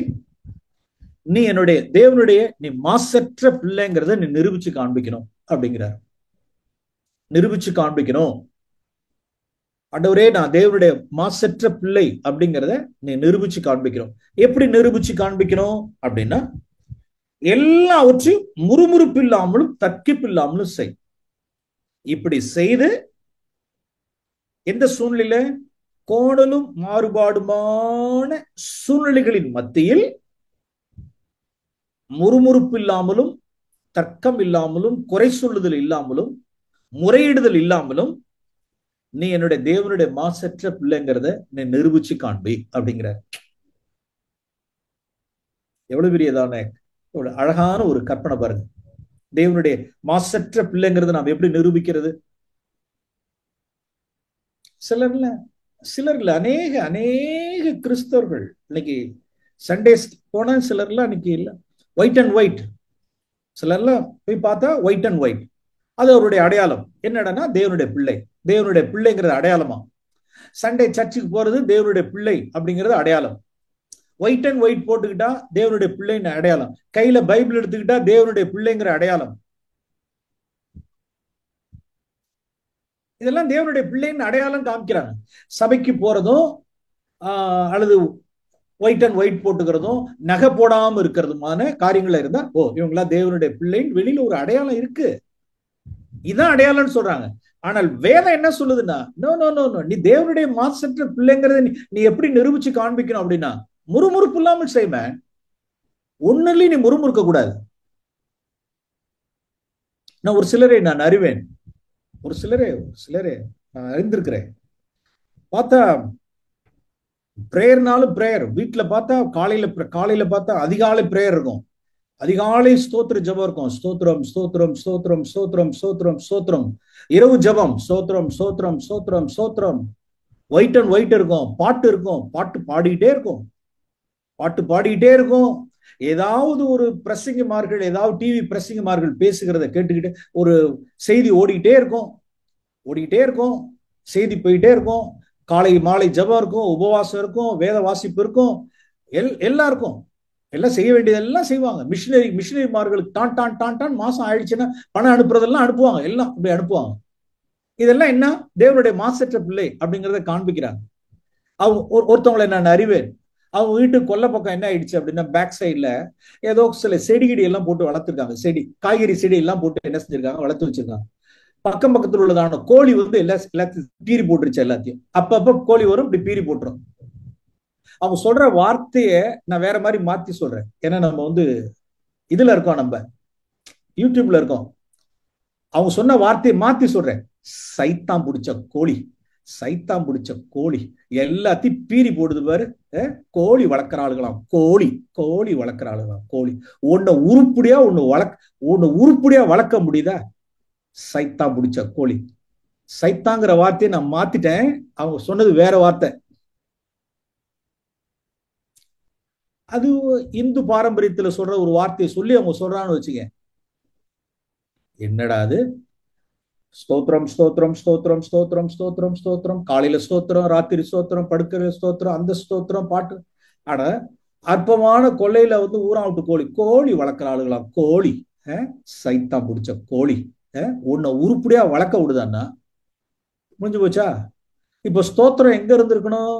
நீ என்னுடைய தேவனுடைய நீ மாசற்ற பிள்ளைங்கிறத நீ நிரூபிச்சு காண்பிக்கணும் அப்படிங்கிறார். நிரூபிச்சு காண்பிக்கணும். ஆண்டவரே, நான் தேவனுடைய மாசற்ற பிள்ளை அப்படிங்கிறத நீ நிரூபிச்சு காண்பிக்கணும். எப்படி நிரூபிச்சு காண்பிக்கணும் அப்படின்னா, எல்லாவற்றையும் முறுமுறுப்பு இல்லாமலும் தர்க்கிப்பு இல்லாமலும் செய். இப்படி செய்து எந்த சூழ்நிலையில, கோணலும் மாறுபாடுமான சூழ்நிலைகளின் மத்தியில் முறுமுறுப்பு இல்லாமலும் தர்க்கம் இல்லாமலும் குறை சொல்லுதல் இல்லாமலும் முறையிடுதல் இல்லாமலும் நீ என்னுடைய தேவனுடைய மாசற்ற பிள்ளைங்கிறத நீ நிரூபிச்சு காண்பி அப்படிங்கிறார். எவ்வளவு பெரியதான ஒரு அழகான ஒரு கற்பனை பாருங்க. தேவனுடைய மாசற்ற பிள்ளைங்கிறத நாம் எப்படி நிரூபிக்கிறது? சிலர்ல அநேக அநேக கிறிஸ்தவர்கள் இன்னைக்கு சண்டே போனா சிலர்லாம் இன்னைக்கு இல்ல ஒயிட் அண்ட் ஒயிட், சிலர்லாம் போய் பார்த்தா ஒயிட் அண்ட் ஒயிட், அது அவருடைய அடையாளம். என்னடனா தேவனுடைய பிள்ளை, தேவனுடைய பிள்ளைங்கிறது அடையாளமா. சண்டே சர்ச்சுக்கு போறது தேவனுடைய பிள்ளை அப்படிங்கிறது அடையாளம். ஒயிட் அண்ட் ஒயிட் போட்டுக்கிட்டா தேவனுடைய பிள்ளைன்னு அடையாளம். கையில பைபிள் எடுத்துக்கிட்டா தேவனுடைய பிள்ளைங்கிற அடையாளம். இதெல்லாம் தேவனுடைய பிள்ளைன்னு அடையாளம் காமிக்கிறாங்க. சபைக்கு போறதும் அல்லது ஒயிட் அண்ட் ஒயிட் போட்டுக்கிறதும் நகை போடாம இருக்கிறதுமான காரியங்கள் இருந்தா இவங்களா தேவனுடைய பிள்ளைன்னு வெளியில ஒரு அடையாளம் இருக்கு. இதான் அடையாளம்னு சொல்றாங்க. ஆனால் வேதம் என்ன சொல்லுதுன்னா, நோ நோ நோ நோ, நீ தேவனுடைய மாசற்ற பிள்ளைங்கிறத நீ எப்படி நிரூபிச்சு காண்பிக்கணும் அப்படின்னா, முறுமுறுப்பு இல்லாமல் செய்வ. ஒன்னுலயும் நீ முறுமுறுக்க கூடாது. நான் ஒரு சிலரை நான் அறிவேன், ஒரு சிலரே நான் அறிந்திருக்கிறேன். பார்த்தா பிரேயர்னாலும் பிரேயர், வீட்டுல பார்த்தா காலையில பார்த்தா அதிகாலை பிரேயர் இருக்கும், அதிகாலை ஸ்தோத்திர ஜபம் இருக்கும். ஸ்தோத்திரம் ஸ்தோத்திரம் ஸ்தோத்திரம் ஸ்தோத்திரம் ஸ்தோத்திரம் ஸ்தோத்திரம். இரவு ஜபம் ஸ்தோத்திரம் ஸ்தோத்திரம் ஸ்தோத்திரம் ஸ்தோத்திரம். ஒயிட் அண்ட் ஒயிட் இருக்கும், பாட்டு இருக்கும், பாட்டு பாடிக்கிட்டே இருக்கும், பாட்டு பாடிக்கிட்டே இருக்கும். ஏதாவது ஒரு பிரசங்கமார்கள், ஏதாவது டிவி பிரசங்கமார்கள் பேசுகிறத கேட்டுக்கிட்டு ஒரு செய்தி ஓடிக்கிட்டே இருக்கும், ஓடிக்கிட்டே இருக்கும், செய்தி போயிட்டே இருக்கும். காலை மாலை ஜபம் இருக்கும், உபவாசம் இருக்கும், வேத வாசிப்பு இருக்கும், எல்லாருக்கும் எல்லாம் செய்ய வேண்டியதெல்லாம் செய்வாங்க. மிஷினரிமார்களுக்கு டான் டான் டான் டான் மாசம் ஆயிடுச்சுன்னா பணம் அனுப்புறதெல்லாம் அனுப்புவாங்க, எல்லாம் அப்படி அனுப்புவாங்க. இதெல்லாம் என்ன, தேவனுடைய மாசற்ற பிள்ளை அப்படிங்கிறத காண்பிக்கிறாங்க. அவங்க ஒருத்தவங்களை நான் அறிவேன், அவங்க வீட்டுக்கு கொல்லை பக்கம் என்ன ஆயிடுச்சு அப்படின்னா, பேக் சைட்ல ஏதோ சில செடிகிடி எல்லாம் போட்டு வளர்த்துருக்காங்க. செடி, காய்கறி செடி எல்லாம் போட்டு என்ன செஞ்சிருக்காங்க, வளர்த்து வச்சிருக்காங்க. பக்கம் பக்கத்தில் உள்ளதான கோழி வந்து எல்லாத்தையும் பீறி போட்டுருச்சு. எல்லாத்தையும் அப்பப்ப கோழி வரும், இப்படி பீறி போட்டுரும். அவங்க சொல்ற வார்த்தைய நான் வேற மாதிரி மாத்தி சொல்றேன். ஏன்னா நம்ம வந்து இதுல இருக்கோம், நம்ம யூடியூப்ல இருக்கோம். அவங்க சொன்ன வார்த்தையை மாத்தி சொல்றேன். சைத்தான் பிடிச்ச கோழி, சைத்தான் பிடிச்ச கோழி எல்லாத்தையும் பீறி போடுது பாரு. கோழி வளர்க்குற ஆளுகளாம், கோழி கோழி வளர்க்குற ஆளுகளாம். கோழி ஒன்னு உருப்படியா வளர்க்க முடியுதா? சைத்தான் பிடிச்ச கோழி. சைத்தாங்கிற வார்த்தையை நான் மாத்திட்டேன், அவங்க சொன்னது வேற வார்த்தை. அது இந்து பாரம்பரியத்துல சொல்ற ஒரு வார்த்தையை சொல்லி அவங்க சொல்றான்னு வச்சுக்க, என்னடா அது, ஸ்தோத்திரம் ஸ்தோத்திரம் ஸ்தோத்திரம் ஸ்தோத்திரம் ஸ்தோத்திரம் ஸ்தோத்திரம், காலையில ஸ்தோத்திரம், ராத்திரி ஸ்தோத்திரம், படுக்கிற ஸ்தோத்திரம், அந்த ஸ்தோத்திரம் பாட்டு. ஆனா அற்பமான கொள்ளையில வந்து ஊராவிட்டு கோழி, கோழி வளர்க்குற ஆளுகளாம். கோழி, சைத்தான் பிடிச்ச கோழி. உன்னை உருப்படியா வளர்க்க விடுதான்னா முடிஞ்சு போச்சா? இப்ப ஸ்தோத்திரம் எங்க இருந்திருக்கணும்,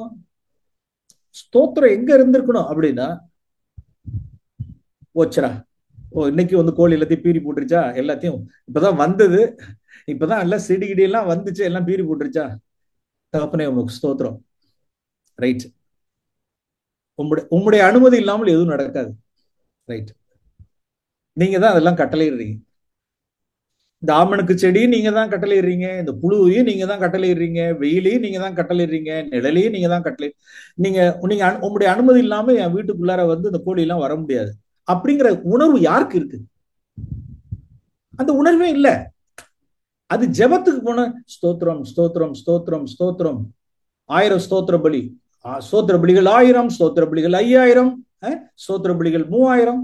ஸ்தோத்திரம் எங்க இருந்திருக்கணும் அப்படின்னா, போச்சுரா, இன்னைக்கு வந்து கோழி எல்லாத்தையும் பீறி போட்டுருச்சா, எல்லாத்தையும் இப்பதான் வந்தது, இப்பதான் எல்லாம் செடிகிடி எல்லாம் வந்துச்சு, எல்லாம் பீறி போட்டுருச்சா, தகப்பனே உங்களுக்கு ஸ்தோத்திரம். ரைட், உங்களுடைய அனுமதி இல்லாமல் எதுவும் நடக்காது. ரைட், நீங்க தான் அதெல்லாம் கட்டளையிடுறீங்க. இந்த ஆமணக்கு செடியும் நீங்க தான் கட்டளையிடுறீங்க, இந்த புழுவையும் நீங்க தான் கட்டளையிடுறீங்க, வெயிலையும் நீங்க தான் கட்டளையிடுறீங்க, நிழலையும் நீங்க தான் கட்டளை. நீங்க உங்களுடைய அனுமதி இல்லாம என் வீட்டுக்குள்ளார வந்து இந்த கோழி எல்லாம் வர முடியாது அப்படிங்கிற உணர்வு யாருக்கு இருக்கு? அந்த உணர்வே இல்லை. அது ஜெபத்துக்கு போன ஸ்தோத்திரம் ஸ்தோத்திரம் ஸ்தோத்திரம் ஸ்தோத்திரம், 1000 ஸ்தோத்திர பலி, ஸ்தோத்திர பலிகள் 1000, ஸ்தோத்திர பலிகள் 5000, ஸ்தோத்திர பலிகள் 3000,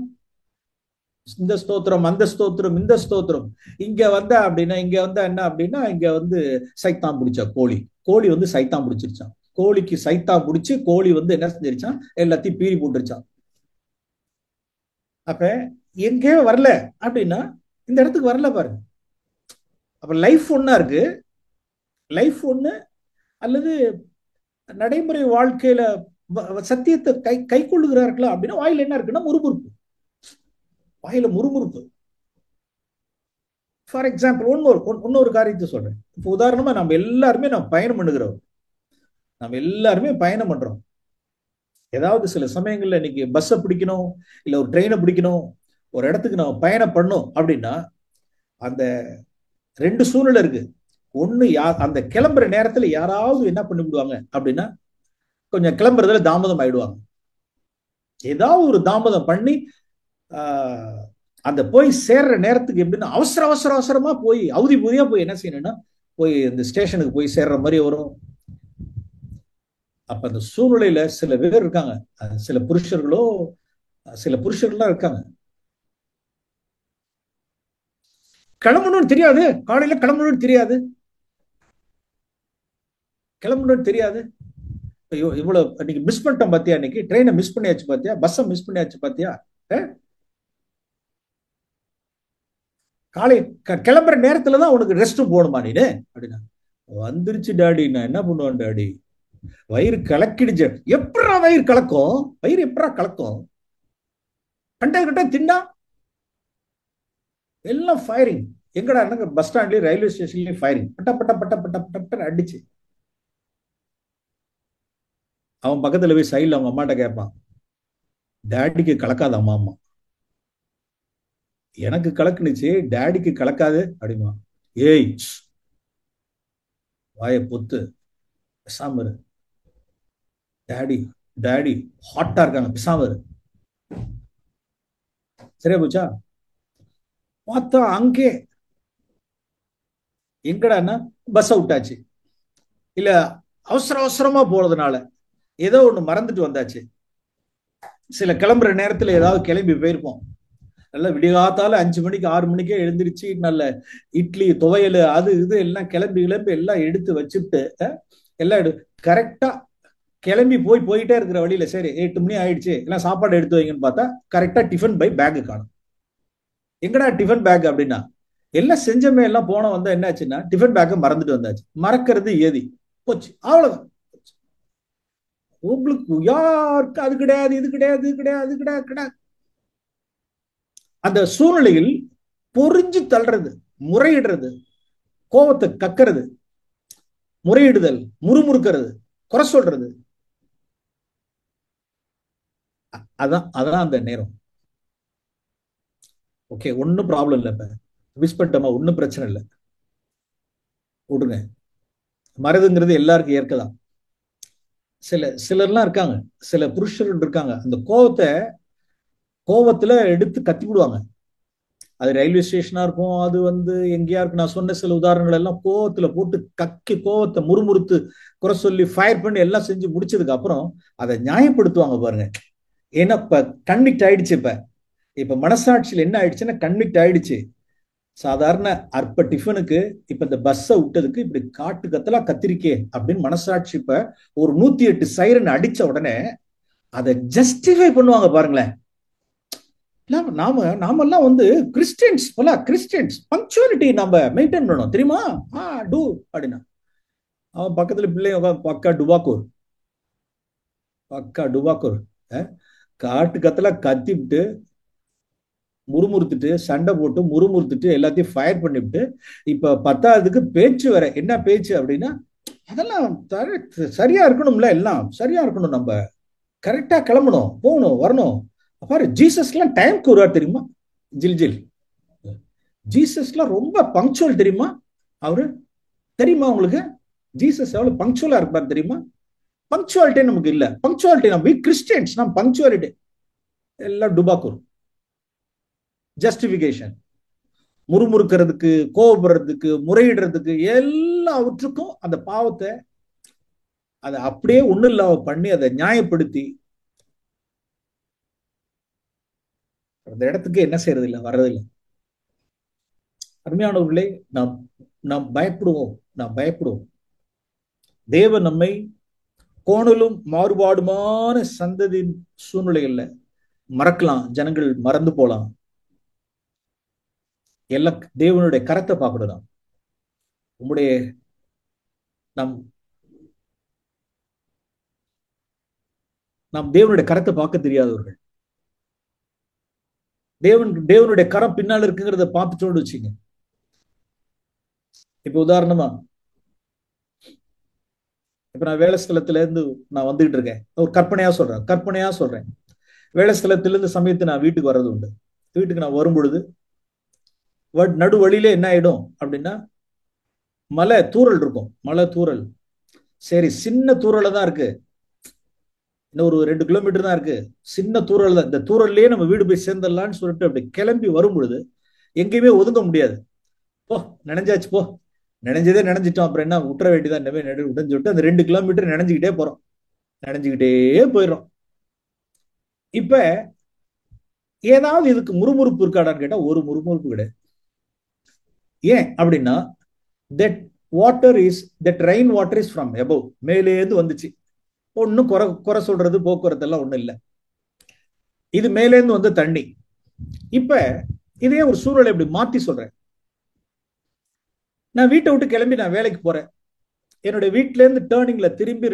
இந்த ஸ்தோத்திரம் அந்த ஸ்தோத்திரம் இந்த ஸ்தோத்திரம். இங்க வந்தா அப்படின்னா, இங்க வந்தா என்ன அப்படின்னா, இங்க வந்து சைத்தான் பிடிச்ச கோழி, கோழி வந்து சைத்தான் பிடிச்சிருச்சான். கோழிக்கு சைத்தான் பிடிச்சி கோழி வந்து என்ன செஞ்சிருச்சான், எல்லாத்தையும் பீறி போட்டுருச்சான். அப்ப எங்கேயோ வரல அப்படின்னா இந்த இடத்துக்கு வரல பாருங்க. அப்ப லைஃப் ஒன்னா இருக்கு, லைஃப் ஒண்ணு, அல்லது நடைமுறை வாழ்க்கையில சத்தியத்தை கை கொள்ளுகிறார்களா அப்படின்னா வாயில என்ன இருக்குன்னா முறுமுறுப்பு, வாயில முறுமுறுப்பு. ஃபார் எக்ஸாம்பிள் இன்னொரு காரியத்தை சொல்றேன். இப்போ உதாரணமா நம்ம எல்லாருமே பயணம் பண்ணுகிறோம், நம்ம எல்லாருமே பயணம் பண்றோம். ஏதாவது சில சமயங்கள்ல இன்னைக்கு பஸ்ஸை பிடிக்கணும், இல்ல ஒரு ட்ரெயினை பிடிக்கணும், ஒரு இடத்துக்கு நம்ம பயணம் பண்ணோம் அப்படின்னா அந்த 2 சூழ்நிலை இருக்கு. ஒண்ணு, அந்த கிளம்புற நேரத்துல யாராவது என்ன பண்ணி விடுவாங்க அப்படின்னா, கொஞ்சம் கிளம்புறதுல தாமதம் ஆயிடுவாங்க. ஏதாவது ஒரு தாமதம் பண்ணி அந்த போய் சேர்ற நேரத்துக்கு எப்படின்னா அவசரமா போய் அவதி பூதியா போய் என்ன செய்யணும்னா போய் இந்த ஸ்டேஷனுக்கு போய் சேர்ற மாதிரி வரும். அப்ப அந்த சூழ்நிலையில சில பேர் இருக்காங்க, சில புருஷர்கள்லாம் இருக்காங்க, கிளம்பணும்னு தெரியாது, காலையில கிளம்பணும்னு தெரியாது, கிளம்பணும்னு தெரியாது. ஐயோ இவ்வளவு இன்னைக்கு மிஸ் பண்ணிட்டோம் பாத்தியா, இன்னைக்கு ட்ரெயினை மிஸ் பண்ணியாச்சு பாத்தியா, பஸ்ஸை மிஸ் பண்ணியாச்சு பாத்தியா. காலை கிளம்புற நேரத்துலதான் உனக்கு ரெஸ்ட் போகணுமா நீனு அப்படின்னா, வந்துருச்சு டாடி, நான் என்ன பண்ணுவேன் டாடி, வயிறு கலக்கிடுச்சு. எப்படா வயிறு கலக்கும், வயிறு எப்படா கலக்கும், கண்ட கட்ட தின்னா எல்லாம் ஃபயரிங். எங்கடா பஸ் ஸ்டாண்ட்லயும் ரயில்வே ஸ்டேஷன்லயும் ஃபயரிங், பட்ட பட்ட பட்ட பட்ட பட்ட அடிச்சு. அவன் பக்கத்துல போய் சைட்ல அவங்க அம்மாட்ட கேட்பான், டாடிக்கு கலக்காத அம்மா அம்மா, எனக்கு கலக்குனுச்சு டாடிக்கு கலக்காது அப்படிமா. ஏய் வாய பொத்து பேசாம இரு, டாடி டாடி ஹாட்டா இருக்காங்க பேசாம இரு. சரியா போச்சா. பார்த்தா அங்கே எங்கடான்னா பஸ் விட்டாச்சு, இல்ல அவசர அவசரமா போறதுனால ஏதோ ஒண்ணு மறந்துட்டு வந்தாச்சு. சில கிளம்புற நேரத்துல ஏதாவது கிளம்பி போயிருப்போம், நல்ல விடிகாத்தால 5 மணிக்கு 6 மணிக்கே எழுந்திருச்சு நல்ல இட்லி துவையல் அது இது எல்லாம் கிளம்பி எல்லாம் எடுத்து வச்சுட்டு எல்லாம் கரெக்டா கிளம்பி போயிட்டே இருக்கிற வழியில சரி 8 மணி ஆயிடுச்சு எல்லாம் சாப்பாடு எடுத்து வைங்கன்னு பார்த்தா கரெக்டா டிஃபன் பை பேக் காணும். எங்கடா டிஃபன் பேக் அப்படின்னா, எல்லாம் செஞ்சமே எல்லாம் போன வந்தா என்னாச்சுன்னா டிஃபன் பேக்கை மறந்துட்டு வந்தாச்சு. மறக்கிறது ஏதி போச்சு, அவ்வளவுதான். உங்களுக்கு யாருக்கு அது கிடையாது இது கிடையாது இது கிடையாது இது கிடையாது கிடையாது. அந்த சூழ்நிலையில் பொறிஞ்சு தள்ளுறது, முறையிடுறது, கோபத்தை கக்கிறது, முறையிடுதல், முறுமுறுக்கிறது, குறை சொல்றது, அதான் அதான் அந்த நேரம். ஓகே ஒன்னும் ப்ராப்ளம் இல்லை, இப்ப மிஸ் பண்ணிட்டோமா ஒன்னும் பிரச்சனை இல்லை, விடுங்க. மறதுங்கிறது எல்லாருக்கும் ஏற்கலாம். சிலர்லாம் இருக்காங்க, சில புருஷர்கள் இருக்காங்க, அந்த கோவத்துல எடுத்து கத்தி விடுவாங்க. அது ரயில்வே ஸ்டேஷனா இருக்கும், அது எங்கேயா இருக்கு. நான் சொன்ன சில உதாரணங்கள் எல்லாம் கோவத்துல போட்டு கக்கி கோவத்தை முறுமுறுத்து குறை சொல்லி ஃபயர் பண்ணி எல்லாம் செஞ்சு முடிச்சதுக்கு அப்புறம் அதை நியாயப்படுத்துவாங்க பாருங்க. ஏன்னா இப்ப கன்விக்ட் ஆயிடுச்சு. இப்ப மனசாட்சியில் என்ன ஆயிடுச்சுன்னா கன்விக்ட் ஆயிடுச்சு. சாதாரண அற்ப டிஃபனுக்கு இப்ப இந்த பஸ்ஸை விட்டதுக்கு இப்படி காட்டு கத்தலா கத்திரிக்கே அப்படின்னு மனசாட்சி இப்ப ஒரு 108 சைரன் அடிச்ச உடனே அதை ஜஸ்டிஃபை பண்ணுவாங்க பாருங்களேன். நாமெல்லாம் கிறிஸ்டியன்ஸ் போல, கிறிஸ்டியன்ஸ் பங்க்சுவாலிட்டி நம்ம மெயின்டைன் பண்ணணும் தெரியுமா, டூ அப்படின்னா. அவன் பக்கத்துல பிள்ளைங்க பக்கா டுபாக்கூர், பக்கா டுபாக்கூர் காட்டு கத்தல கத்திவிட்டு முறுமுறுத்துட்டு சண்டை போட்டு முறுமுறுத்துட்டு எல்லாத்தையும் ஃபயர் பண்ணிவிட்டு இப்ப 10ஆவதுக்கு பேச்சு வர என்ன பேச்சு அப்படின்னா, அதெல்லாம் சரியா இருக்கணும்ல, எல்லாம் சரியா இருக்கணும், நம்ம கரெக்டா கிளம்பணும் போகணும் வரணும். பாரு ஜீசஸ்லாம் டைம்க்கு வருவார் தெரியுமா, ஜில் ஜில். ஜீசஸ்லாம் ரொம்ப பங்க்சுவல் தெரியுமா, அவரு தெரியுமா உங்களுக்கு, ஜீசஸ் எவ்வளவு பங்க்சுவலா இருப்பார் தெரியுமா. பங்க்சுவாலிட்டி நமக்கு இல்ல, பங்க்சுவாலிட்டி நம்ம கிறிஸ்டியன்ஸ், நம்ம பங்க்சுவாலிட்டி எல்லாம் டுபாக்கூர். ஜஸ்டிபிகேஷன், முறுமுறுக்கிறதுக்கு, கோபப்படுறதுக்கு, முறையிடுறதுக்கு, எல்லாவற்றுக்கும் அந்த பாவத்தை அதை அப்படியே ஒண்ணு இல்லாம பண்ணி அதை நியாயப்படுத்தி அந்த இடத்துக்கு என்ன செய்யறது இல்லை, வர்றதில்லை. அருமையானவர்களே, நாம் பயப்படுவோம். தேவன் நம்மை கோணலும் மாறுபாடுமான சந்ததியின் சூழ்நிலைகள்ல மறக்கலாம், ஜனங்கள் மறந்து போலாம். எல்லாம் தேவனுடைய கரத்தை பார்க்கணும். உங்களுடைய நாம் தேவனுடைய கரத்தை பார்க்க தெரியாதவர்கள். தேவனுடைய கரம் பின்னால் இருக்குங்கிறத பார்த்துட்டோன்னு வச்சுங்க. இப்ப உதாரணமா இப்ப நான் வேலை ஸ்தலத்துல இருந்து நான் வந்துகிட்டு இருக்கேன், ஒரு கற்பனையா சொல்றேன். வேலை ஸ்தலத்துல இருந்து சமயத்து நான் வீட்டுக்கு வர்றது உண்டு. வீட்டுக்கு நான் வரும் பொழுது நடு வழியில என்ன ஆயிடும் அப்படின்னா மலை தூறல் இருக்கும், மலை தூறல். சரி சின்ன தூறல தான் இருக்கு, இன்னும் ஒரு 2 கிலோமீட்டர் தான் இருக்கு, சின்ன தூறல் தான், இந்த தூறல்லையே நம்ம வீடு போய் சேர்ந்துடலாம்னு சொல்லிட்டு அப்படி கிளம்பி வரும் பொழுது எங்கேயுமே ஒதுங்க முடியாது. போ நினைஞ்சாச்சு, போ நினைஞ்சதே நினைஞ்சிட்டோம், அப்புறம் என்ன விட்டுற வேண்டியதான், விட்டுன்னு சொல்லிட்டு அந்த 2 கிலோமீட்டர் நினைஞ்சுக்கிட்டே போறோம், நினைஞ்சுக்கிட்டே போயிடும். இப்ப ஏதாவது இதுக்கு முறுமுறுப்பு இருக்காடான்னு கேட்டா ஒரு முறுமுறுப்பு கிடையாது. ஏன் அப்படின்னா that rain water is from above, மேலேந்து வந்துச்சு. ஒன்னும் குறை சொல்றது போக்குவரத்து எல்லாம் ஒண்ணும் இல்லை. இது மேலேந்து வந்து தண்ணி. இப்ப இதே ஒரு சூழலை இப்படி மாத்தி சொல்றேன். நான் வீட்டை விட்டு கிளம்பி நான் வேலைக்கு போறேன். என்னுடைய வீட்டுல இருந்து டேர்னிங்ல திரும்பி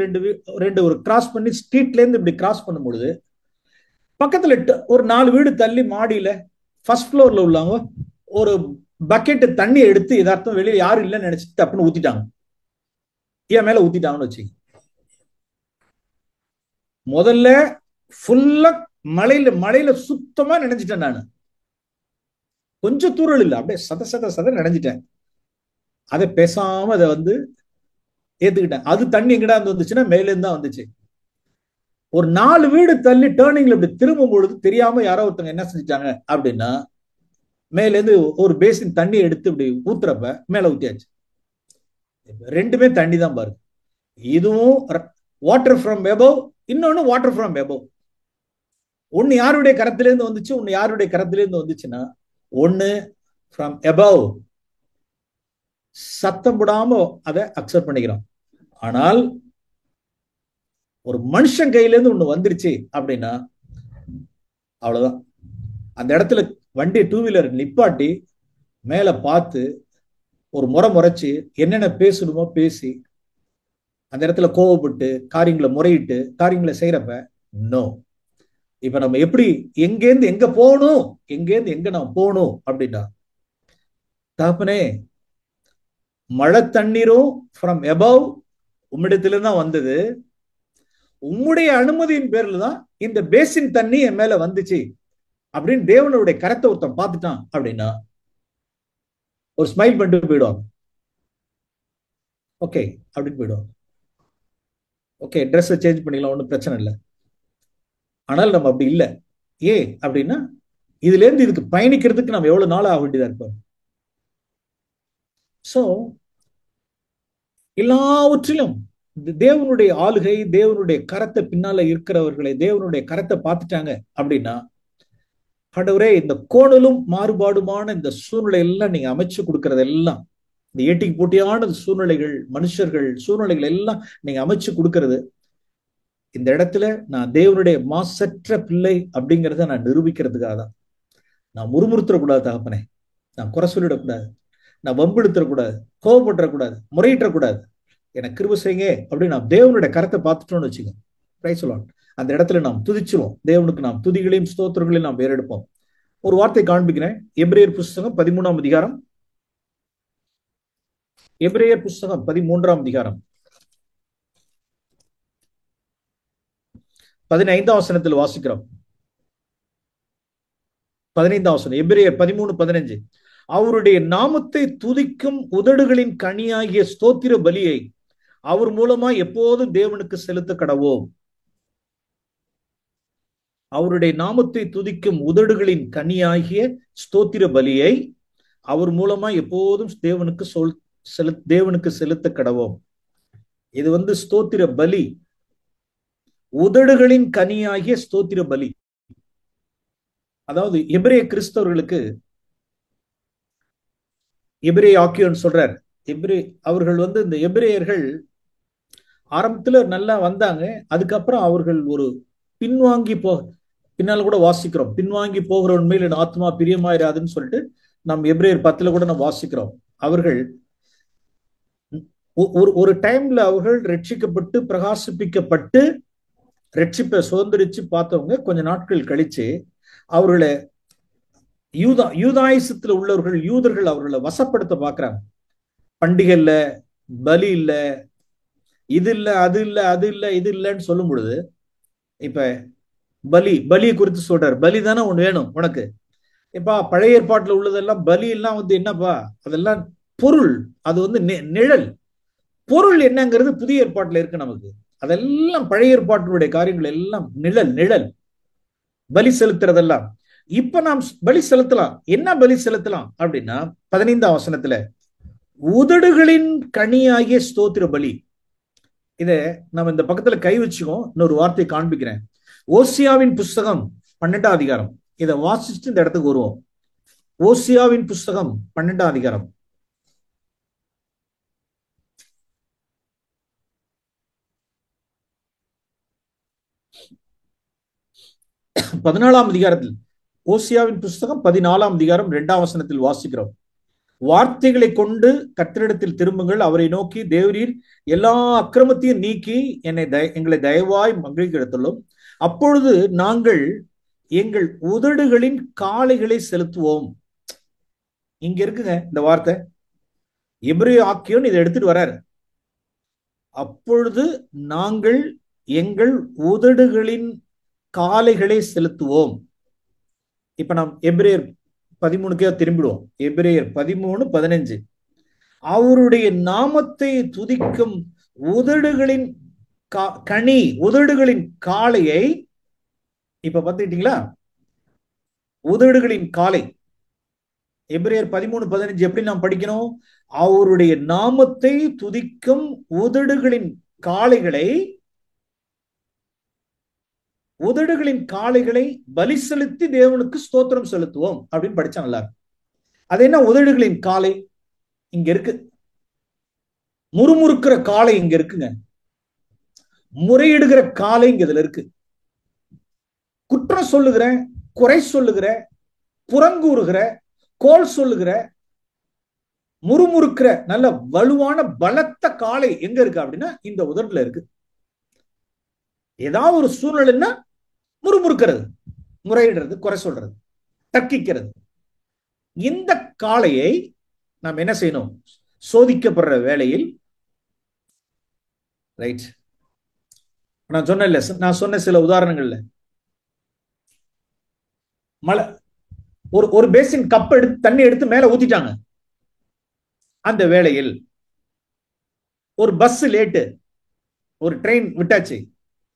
ரெண்டு ஒரு கிராஸ் பண்ணி ஸ்ட்ரீட்ல இருந்து இப்படி கிராஸ் பண்ணும் பொழுது பக்கத்துல ஒரு 4 வீடு தள்ளி மாடியில ஃபர்ஸ்ட் ஃப்ளோர்ல உள்ளவங்க ஒரு பக்கெட் தண்ணி எடுத்து எதார்த்தம் வெளியே யாரும் இல்லைன்னு நினைச்சிட்டு தப்புன்னு ஊத்திட்டாங்க. என் மேல ஊத்திட்டாங்கன்னு வச்சு. முதல்ல ஃபுல்லா மழையில சுத்தமா நினைஞ்சிட்டேன். நான் கொஞ்சம் தூரல் இல்லை, அப்படியே சத நினைஞ்சிட்டேன். அதை பேசாம அதை வந்து ஏத்துக்கிட்டேன். அது தண்ணி எங்கடா வந்துச்சுன்னா மேல இருந்தா வந்துச்சு. ஒரு 4 வீடு தள்ளி டேர்னிங்ல இப்படி திரும்பும் பொழுது தெரியாம யாரோ ஒருத்தவங்க என்ன செஞ்சிட்டாங்க அப்படின்னா மேல இருந்து ஒரு பேசின் தண்ணி எடுத்து இப்படி ஊத்துறப்ப மேல ஊத்தியாச்சு. ரெண்டுமே தண்ணி தான் பாருங்க. இதுவும் வாட்டர் ஃப்ரம் எபவ், இன்னொன்னு வாட்டர் ஃப்ரம் எபவ். ஒன்னு யாருடைய கரத்திலிருந்து வந்துச்சு, ஒன்னு யாருடைய கரத்திலிருந்து வந்துச்சுன்னா ஒன்னு ஃப்ரம் எபவ், சத்தம் போடாம அதை அக்செப்ட் பண்ணிக்கிறோம். ஆனால் ஒரு மனுஷன் கையில இருந்து ஒண்ணு வந்துருச்சு அப்படின்னா அவ்வளவுதான். அந்த இடத்துல வண்டி 2 வீலர் நிப்பாட்டி மேல பார்த்து ஒரு முறைச்சு என்னென்ன பேசணுமோ பேசி அந்த இடத்துல கோவப்பட்டு காரியங்களை முறையிட்டு காரியங்களை செய்யறப்ப நோ. இப்ப நம்ம எப்படி எங்கேருந்து எங்க போகணும், எங்கேருந்து எங்க நம்ம போகணும் அப்படின்னா, தகப்பனே மழை தண்ணீரும் ஃப்ரம் எபவ் உம்மிடத்துல தான் வந்தது, உம்முடைய அனுமதியின் பேர்ல தான் இந்த பேசின் தண்ணி என் மேல வந்துச்சு அப்படின்னு தேவனுடைய கரத்தை ஒருத்தன் பார்த்துட்டான் அப்படின்னா ஒரு ஸ்மைல் பண்ணிட்டு போயிடுவாங்க. ஓகே அப்படின்னு போயிடுவாங்க. ஓகே ட்ரெஸ் சேஞ்ச் பண்ணிக்கலாம், ஒன்றும் பிரச்சனை இல்லை. ஆனால் நம்ம அப்படி இல்லை. ஏன் அப்படின்னா இதுல இருந்து இதுக்கு பயணிக்கிறதுக்கு நம்ம எவ்வளவு நாள் ஆக வேண்டியதா இருப்போம். சோ எல்லாவற்றிலும் தேவனுடைய ஆளுகை, தேவனுடைய கரத்தை பின்னால இருக்கிறவர்களை தேவனுடைய கரத்தை பார்த்துட்டாங்க அப்படின்னா, ஆண்டவரே இந்த கோணலும் மாறுபாடுமான இந்த சூழ்நிலை எல்லாம் நீங்க அமைச்சு கொடுக்கறது எல்லாம், இந்த ஏட்டிக்கு போட்டியான சூழ்நிலைகள், மனுஷர்கள் சூழ்நிலைகள் எல்லாம் நீங்க அமைச்சு கொடுக்கறது, இந்த இடத்துல நான் தேவனுடைய மாசற்ற பிள்ளை அப்படிங்கிறத நான் நிரூபிக்கிறதுக்காக தான். நான் முறுமுறுத்தரக்கூடாது தகப்பனே, நான் குறை சொல்லிடக்கூடாது, நான் வம்பெடுத்துடக்கூடாது, கோவப்பட்டுறக்கூடாது, முறையிட்டக்கூடாது, எனக்கு கிருபை செய்யுங்க அப்படின்னு நாம் தேவனுடைய கரத்தை பார்த்துட்டோம்னு வச்சுக்கோங்க. Praise the Lord. அந்த இடத்துல நாம் துதிச்சிருவோம். தேவனுக்கு நாம் துதிகளையும் ஸ்தோத்திரங்களையும் நாம் ஏறெடுப்போம். ஒரு வார்த்தை காண்பிக்கிறேன். எபிரேயர் புஸ்தகம் 13ஆம் அதிகாரம். எபிரேயர் புஸ்தகம் 13ஆம் அதிகாரம் 15ஆம் வசனத்தில் வாசிக்கிறோம். 15ஆம் வசனம், எபிரேயர் 13:15. அவருடைய நாமத்தை துதிக்கும் உதடுகளின் கனியாகிய ஸ்தோத்திர பலியை அவர் மூலமா எப்போதும் தேவனுக்கு செலுத்த கடவோம். அவருடைய நாமத்தை துதிக்கும் உதடுகளின் கனியாகிய ஸ்தோத்திர பலியை அவர் மூலமா எப்போதும் தேவனுக்கு செலுத்த கடவோம். இது வந்து ஸ்தோத்திர பலி, உதடுகளின் கனியாகிய ஸ்தோத்திர பலி. அதாவது எபிரேய கிறிஸ்தவர்களுக்கு எபிரேய ஆக்கியோன்னு சொல்றார். அவர்கள் வந்து இந்த எபிரேயர்கள் ஆரம்பத்துல நல்லா வந்தாங்க. அதுக்கப்புறம் அவர்கள் ஒரு பின்வாங்கி பின்னால கூட வாசிக்கிறோம். பின்வாங்கி போகிற உண்மையில் என் ஆத்மா பிரியமாயிராதுன்னு சொல்லிட்டு நாம் எபிரேயர் 10 கூட நம்ம வாசிக்கிறோம். அவர்கள் ஒரு டைம்ல அவர்கள் ரட்சிக்கப்பட்டு பிரகாசிப்பிக்கப்பட்டு ரட்சிப்பை சுதந்திரிச்சு பார்த்தவங்க கொஞ்ச நாட்கள் கழிச்சு அவர்களை யூதாயசத்துல உள்ளவர்கள் யூதர்கள் அவர்களை வசப்படுத்த பாக்குறாங்க. பண்டிகை இல்ல, பலி இல்ல, இது இல்ல, அது இல்ல, அது இல்ல, இது இல்லைன்னு சொல்லும் பொழுது இப்ப பலியை குறித்து சொல்றாரு. பலி தானே ஒண்ணு வேணும் உனக்கு. இப்ப பழைய ஏற்பாட்டுல உள்ளதெல்லாம் பலி எல்லாம் வந்து என்னப்பா, அதெல்லாம் பொருள், அது வந்து நிழல். பொருள் என்னங்கிறது புதிய ஏற்பாட்டுல இருக்கு நமக்கு. அதெல்லாம் பழைய ஏற்பாட்டினுடைய காரியங்கள் எல்லாம் நிழல் பலி செலுத்துறதெல்லாம். இப்ப நாம் பலி செலுத்தலாம். என்ன பலி செலுத்தலாம் அப்படின்னா 15ஆம் வசனத்துல உதடுகளின் கனியாகிய ஸ்தோத்திர பலி. இத நம்ம இந்த பக்கத்துல கை வச்சுக்கோம். இன்னொரு வார்த்தை காண்பிக்கிறேன். ஓசியாவின் புஸ்தகம் 12ஆம் அதிகாரம். இதை வாசிச்சுட்டு இந்த இடத்துக்கு வருவோம். ஓசியாவின் புஸ்தகம் 12ஆம் அதிகாரம் 14ஆம் அதிகாரத்தில், ஓசியாவின் புஸ்தகம் 14ஆம் அதிகாரம் 2ஆம் வசனத்தில் வாசிக்கிறோம். வார்த்தைகளை கொண்டு கர்த்தரிடத்தில் திரும்புங்கள், அவரை நோக்கி தேவரீர் எல்லா அக்கிரமத்தையும் நீக்கி எங்களை தயவாய் மகிழ்கிறதுள்ளும், அப்பொழுது நாங்கள் எங்கள் உதடுகளின் காளைகளை செலுத்துவோம். இங்க இருக்குங்க இந்த வார்த்தை. எபிரேய ஆக்கியோன் இதை எடுத்துட்டு வர்றாரு. அப்பொழுது நாங்கள் எங்கள் உதடுகளின் காளைகளை செலுத்துவோம். இப்ப நாம் எபிரேயர் 13 திரும்பிடுவோம். எபிரேயர் 13:15. அவருடைய நாமத்தை துதிக்கும் உதடுகளின் கனி, உதடுகளின் காளையை, இப்ப பார்த்துக்கிட்டீங்களா? உதடுகளின் காளை. எபிரேயர் 13:15 எப்படி நாம் படிக்கணும்? அவருடைய நாமத்தை துதிக்கும் உதடுகளின் காளைகளை, உதடுகளின் காளைகளை பலி செலுத்தி தேவனுக்கு ஸ்தோத்திரம் செலுத்துவோம் அப்படின்னு படிச்சா நல்லா இருக்கும். அது என்ன உதடுகளின் காளை? இங்க இருக்கு. முறுமுறுக்கிற காளை இங்க இருக்குங்க. முறையிடுகிற காளை இங்க இதுல இருக்கு. குற்றம் சொல்லுகிற, குறை சொல்லுகிற, புறங்கூறுகிற, கோல் சொல்லுகிற, முறுமுறுக்கிற நல்ல வலுவான பலத்த காளை எங்க இருக்கு அப்படின்னா இந்த உதட்டுல இருக்கு. ஏதாவது ஒரு சூழ்நிலைன்னா முறுமுறுக்கிறது, முறையிடுறது, குறை சொல்றது, தர்க்கிக்கிறது. இந்த காளையை நாம் என்ன செய்யணும்? சோதிக்கப்படுற வேளையில், ரைட், நான் சொன்ன, நான் சொன்ன சில உதாரணங்கள்ல, மழை, ஒரு பேசின் கப் எடுத்து தண்ணி எடுத்து மேல ஊத்திட்டாங்க. அந்த வேளையில் ஒரு பஸ் லேட்டு, ஒரு ட்ரெயின் விட்டாச்சு,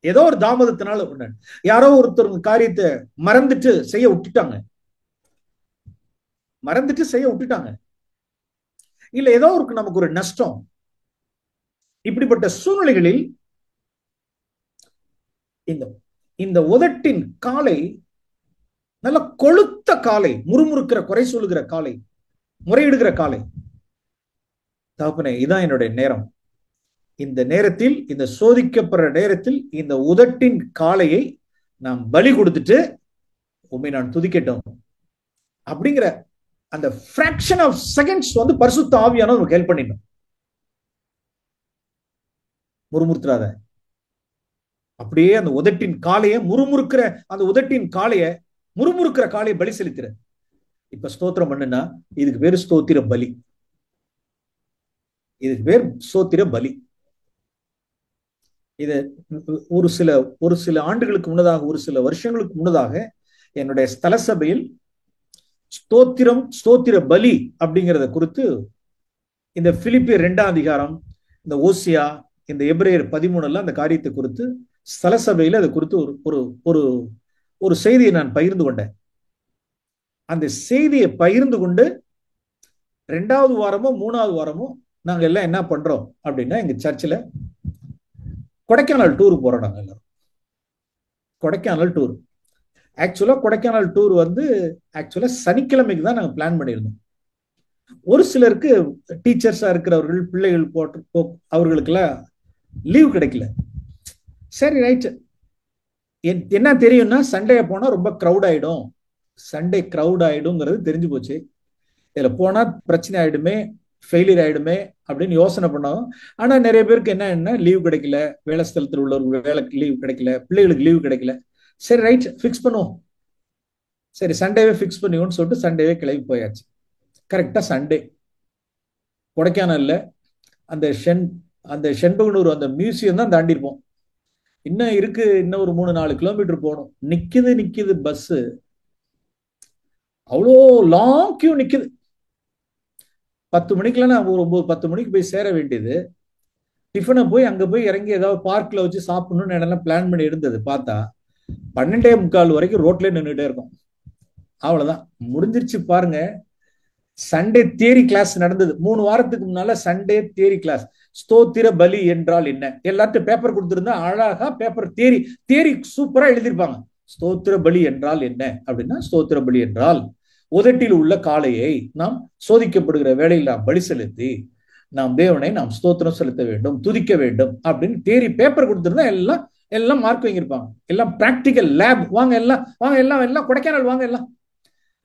ஏதோ ஒரு தாமதத்தினால யாரோ ஒருத்தர் காரியத்தை மறந்துட்டு செய்ய விட்டுட்டாங்க, இல்ல ஏதோ ஒரு நமக்கு ஒரு நஷ்டம். இப்படிப்பட்ட சூழ்நிலைகளில் இந்த உதட்டின் காலை, நல்ல கொளுத்த காலை, முறுமுறுக்கிற, குறை சொல்லுகிற காலை, முறையிடுகிற காலை, தகப்பனே இதான் என்னுடைய நேரம். இந்த நேரத்தில், இந்த சோதிக்கப்படுற நேரத்தில் இந்த உதட்டின் காளையை நாம் பலி கொடுத்துட்டு உண்மை நான் துதிக்கட்டும் அப்படிங்கிற அந்த பிராக்ஷன் ஆஃப் செகண்ட்ஸ் வந்து பரிசுத்த ஆவியானவர் நமக்கு ஹெல்ப் பண்ணிடும். முறுமுறுத்துறாத. அப்படியே அந்த உதட்டின் காளையை, முறுமுறுக்கிற அந்த உதட்டின் காளையை, முறுமுறுக்கிற காளையை பலி செலுத்துற. இப்ப ஸ்தோத்திரம் பண்ணுனா இதுக்கு பேரு ஸ்தோத்திர பலி. இதுக்கு பேர் ஸ்தோத்திர பலி. இது ஒரு சில ஆண்டுகளுக்கு முன்னதாக, ஒரு சில வருஷங்களுக்கு முன்னதாக என்னுடைய ஸ்தல சபையில் ஸ்தோத்திர பலி அப்படிங்கிறத குறித்து இந்த பிலிப்பியர் 2ஆம் அதிகாரம், இந்த ஓசியா, இந்த எபிரேயர் 13 அந்த காரியத்தை குறித்து ஸ்தல சபையில அதை குறித்து ஒரு செய்தியை நான் பகிர்ந்து கொண்டேன். அந்த செய்தியை பகிர்ந்து கொண்டு 2வது வாரமோ 3வது வாரமோ நாங்க எல்லாம் என்ன பண்றோம் அப்படின்னா, எங்க சர்ச்சில் கொடைக்கானல் டூர் போறோம். நாங்க எல்லாரும் கொடைக்கானல் டூர். ஆக்சுவலா கொடைக்கானல் டூர் வந்து ஆக்சுவலா சனிக்கிழமைக்கு தான் நாங்க பிளான் பண்ணியிருந்தோம். ஒரு சிலருக்கு டீச்சர்ஸா இருக்கிறவர்கள், பிள்ளைகள் அவர்களுக்கெல்லாம் லீவ் கிடைக்கல. சரி, ரைட். என்ன தெரியும்னா சண்டே போனா ரொம்ப கிரௌட் ஆயிடும், சண்டே கிரௌட் ஆயிடுங்கிறது தெரிஞ்சு போச்சு. இதுல போனா பிரச்சனை ஆயிடுமே, ஃபெயிலியர் ஆயிடுமே அப்படின்னு யோசனை பண்ணோம். ஆனா நிறைய பேருக்கு என்ன லீவ் கிடைக்கல, வேலை ஸ்தலத்தில் உள்ளவர்கள் வேலைக்கு லீவ் கிடைக்கல, பிள்ளைகளுக்கு லீவ் கிடைக்கல. சரி, ரைட், ஃபிக்ஸ் பண்ணுவோம். சரி, சண்டேவே ஃபிக்ஸ் பண்ணிவோம்னு சொல்லிட்டு சண்டேவே கிளம்பி போயாச்சு. கரெக்டா சண்டே கொடைக்கானல்ல அந்த செண்பகனூர் அந்த மியூசியம் தான் தாண்டி இருப்போம். இன்னும் இருக்கு, இன்னும் ஒரு 3-4 கிலோமீட்டர் போகணும். நிக்குது பஸ், அவ்வளோ லாங் கியூ நிக்குது. 10 மணிக்கெல்லாம் நான் ஒரு 9-10 மணிக்கு போய் சேர வேண்டியது. டிஃபனை போய் அங்க போய் இறங்கி ஏதாவது பார்க்ல வச்சு சாப்பிடணும்னு எல்லாம் பிளான் பண்ணி இருந்தது. பார்த்தா 12:45 வரைக்கும் ரோட்ல நின்றுட்டே இருக்கும். அவ்வளவுதான், முடிஞ்சிருச்சு பாருங்க. சண்டே தியரி கிளாஸ் நடந்தது 3 வாரத்துக்கு முன்னால. சண்டே தியரி கிளாஸ், ஸ்தோத்திர பலி என்றால் என்ன, எல்லாத்தையும் பேப்பர் கொடுத்திருந்தா அழகா பேப்பர் தியரி சூப்பரா எழுதியிருப்பாங்க. ஸ்தோத்திர பலி என்றால் என்ன அப்படின்னா, ஸ்தோத்திர பலி என்றால் உதட்டில் உள்ள காளையை நாம் சோதிக்கப்படுகிற வேளையில் நாம் பலி செலுத்தி நாம் தேவனை நாம் ஸ்தோத்திரம் செலுத்த வேண்டும், துதிக்க வேண்டும் அப்படின்னு தியரி பேப்பர் கொடுத்திருந்தா எல்லாம் எல்லாம் மார்க் வாங்கியிருப்பாங்க. எல்லாம் பிராக்டிக்கல் லேப். வாங்க எல்லாம், வாங்க எல்லாம், எல்லாம் கொடைக்கானல் வாங்க, எல்லாம்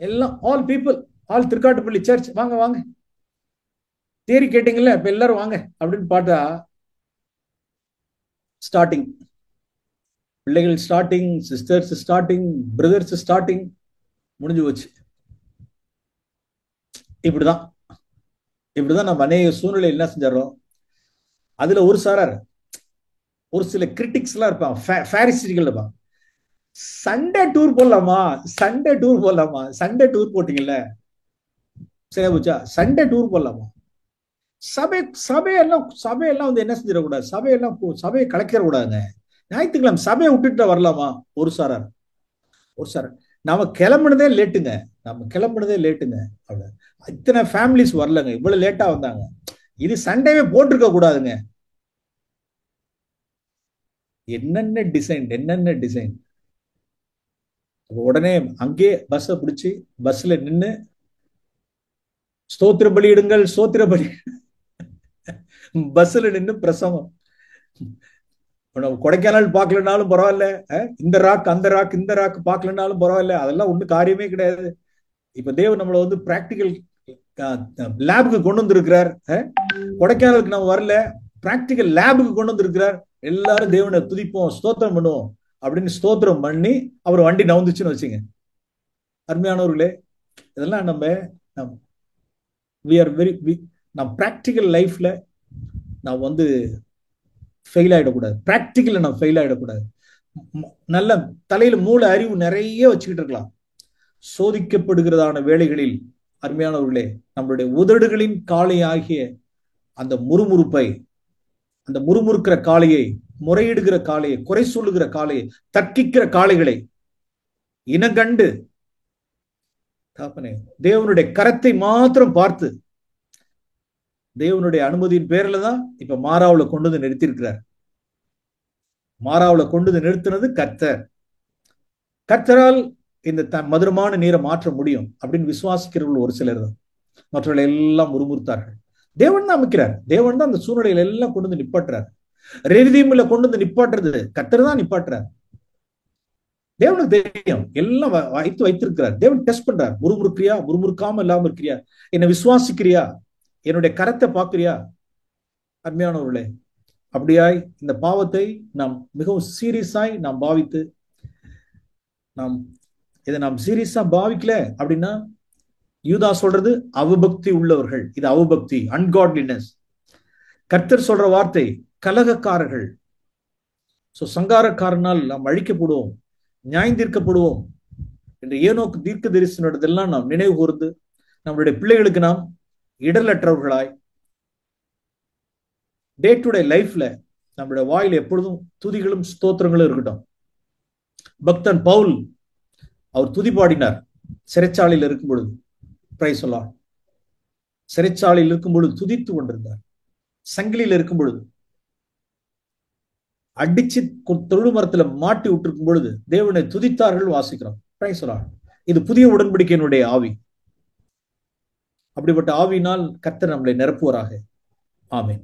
எல்லாம் all people, all Thirukattupalli church வாங்க வாங்க. தேரி கேட்டீங்கல்ல, இப்ப எல்லாரும் வாங்க அப்படின்னு பார்த்தா ஸ்டார்டிங் பிள்ளைகள் starting, sisters starting, brothers starting, முடிஞ்சு போச்சு. இப்படிதான் இப்படிதான் நம்ம அநேக சூழ்நிலை என்ன செஞ்சிடறோம். அதுல ஒரு சாரார், ஒரு சில கிரிட்டிக்ஸ் எல்லாம் இருப்பாங்க, பாரிசிகள் இருப்பாங்க. சண்டே டூர் போடலாமா, சண்டே டூர் போடலாமா, சண்டே டூர் போட்டீங்கல்ல சரியா போச்சா, சண்டே டூர் போடலாமா. சபையெல்லாம் வந்து என்ன செஞ்சிடக்கூடாது, சபையை கலைக்கிடக்கூடாதுங்க. ஞாயிற்றுக்கிழமை சபையை விட்டுட்டு வரலாமா. ஒரு சாரார், ஒரு சாரார் நாம கிளம்புனதே லேட்டுங்க, அவ்வளவு. இத்தனை ஃபேமிலிஸ் வரலங்க, இவ்வளவு லேட்டா வந்தாங்க. இது சண்டேவே போட்டிருக்க கூடாதுங்க. என்னென்ன டிசைன். உடனே அங்கே பஸ் பிடிச்சி பஸ்ல நின்று ஸ்தோத்திர பலியிடுங்கள், ஸ்தோத்திர பலி. பஸ்ல நின்று பிரசவம். கொடைக்கானல் பார்க்கலனாலும் பரவாயில்ல, இந்த ராக் அந்த ராக் இந்த ராக் பார்க்கலனாலும் பரவாயில்ல, அதெல்லாம் ஒன்றும் காரியமே கிடையாது. இப்ப தேவன் நம்மளை வந்து பிராக்டிக்கல் லேபுக்கு கொண்டு வந்திருக்கிறார். கொடைக்கானலுக்கு நம்ம வரல, பிராக்டிக்கல் லேபுக்கு கொண்டு வந்திருக்கிறார். எல்லாரும் தேவனை துதிப்போம், ஸ்தோத்திரம் பண்ணுவோம் அப்படின்னு ஸ்தோத்திரம் பண்ணி அவர் வண்டி நவுந்துச்சுன்னு வச்சுங்க. அருமையானவர்களே, இதெல்லாம் நம்ம பிராக்டிக்கல் லைஃப்ல நாம் வந்து ஃபெயில் ஆயிடக்கூடாது. பிராக்டிக்கல் நம்ம ஃபெயில் ஆயிடக்கூடாது. நல்ல தலையில மூளை அறிவு நிறைய வச்சுக்கிட்டு இருக்கலாம். சோதிக்கப்படுகிறதான வேளைகளில் அருமையானவர்களே, நம்மளுடைய உதடுகளின் காலை ஆகிய அந்த முறுமுறுப்பை, அந்த முறுமுறுக்கிற காளையை, முறையிடுகிற காளையை, குறை சொல்லுகிற காளையை, தர்க்கிக்கிற காளைகளை இனங்கண்டு தேவனுடைய கரத்தை மாத்திரம் பார்த்து, தேவனுடைய அனுமதியின் பேர்ல தான் இப்ப மாறாவுல கொண்டு வந்து நிறுத்தியிருக்கிறார். மாறாவுல கொண்டு வந்து நிறுத்தினது கர்த்தர். கர்த்தரால் இந்த மதுரமான நீரை மாற்ற முடியும் அப்படின்னு விசுவாசிக்கிறவர்கள் ஒரு சிலர் தான். மற்றவர்கள் எல்லாம் முறுமுறுத்தார்கள். தேவன் தான் அமைக்கிறார். தேவன் தான் அந்த சூழ்நிலையில எல்லாம் கொண்டு வந்து நிப்பாட்டுறார். ரெவிதீம்ல கொண்டு வந்து நிப்பாட்டுறது கர்த்தர் தான் நிப்பாட்டுறார். தேவனுக்கு தெரியும், எல்லாம் வைத்திருக்கிறார். தேவன் டெஸ்ட் பண்றார். முறுமுறுக்கிறியா, முறுமுறுக்காம இல்லாம இருக்கிறியா, என்னை விசுவாசிக்கிறியா, என்னுடைய கரத்தை பார்க்கிறியா. அருமையானவர்களே, அப்படியாய் இந்த பாவத்தை நாம் மிகவும் சீரியஸாய் நாம் பாவித்து, இதை நாம் சீரியஸா பாவிக்கல அப்படின்னா, யூதா சொல்றது அவபக்தி உள்ளவர்கள், இது அவபக்தி, அன்காட்லினஸ். கர்த்தர் சொல்ற வார்த்தை கலகக்காரர்கள். சங்காரக்காரனால் நாம் அழிக்கப்படுவோம், நியாயந்தீர்க்கப்படுவோம் என்று ஏனோக்கு தீர்க்க தரிசனத்தெல்லாம் நாம் நினைவு கூர்ந்து, நம்மளுடைய பிள்ளைகளுக்கு நாம் இடர்லற்றவர்களாய் டே டு டே லைஃப்ல நம்மளுடைய வாயில எப்பொழுதும் துதிகளும் ஸ்தோத்திரங்களும் இருக்கட்டும். பக்தன் பவுல் அவர் துதி பாடினார் சிறைச்சாலையில் இருக்கும் பொழுது. Praise the Lord. சிறைச்சாலையில் இருக்கும் பொழுது துதித்து கொண்டிருந்தார். சங்கிலியில் இருக்கும் பொழுது, அடிச்சு தொழு மரத்துல மாட்டி விட்டிருக்கும் பொழுது தேவனை துதித்தார்கள் வாசிக்கிறோம். Praise the Lord. இது புதிய உடன்படிக்கையினுடைய ஆவி. அப்படிப்பட்ட ஆவியினால் கர்த்தர் நம்மளை நிரப்புவாராக. ஆமென்.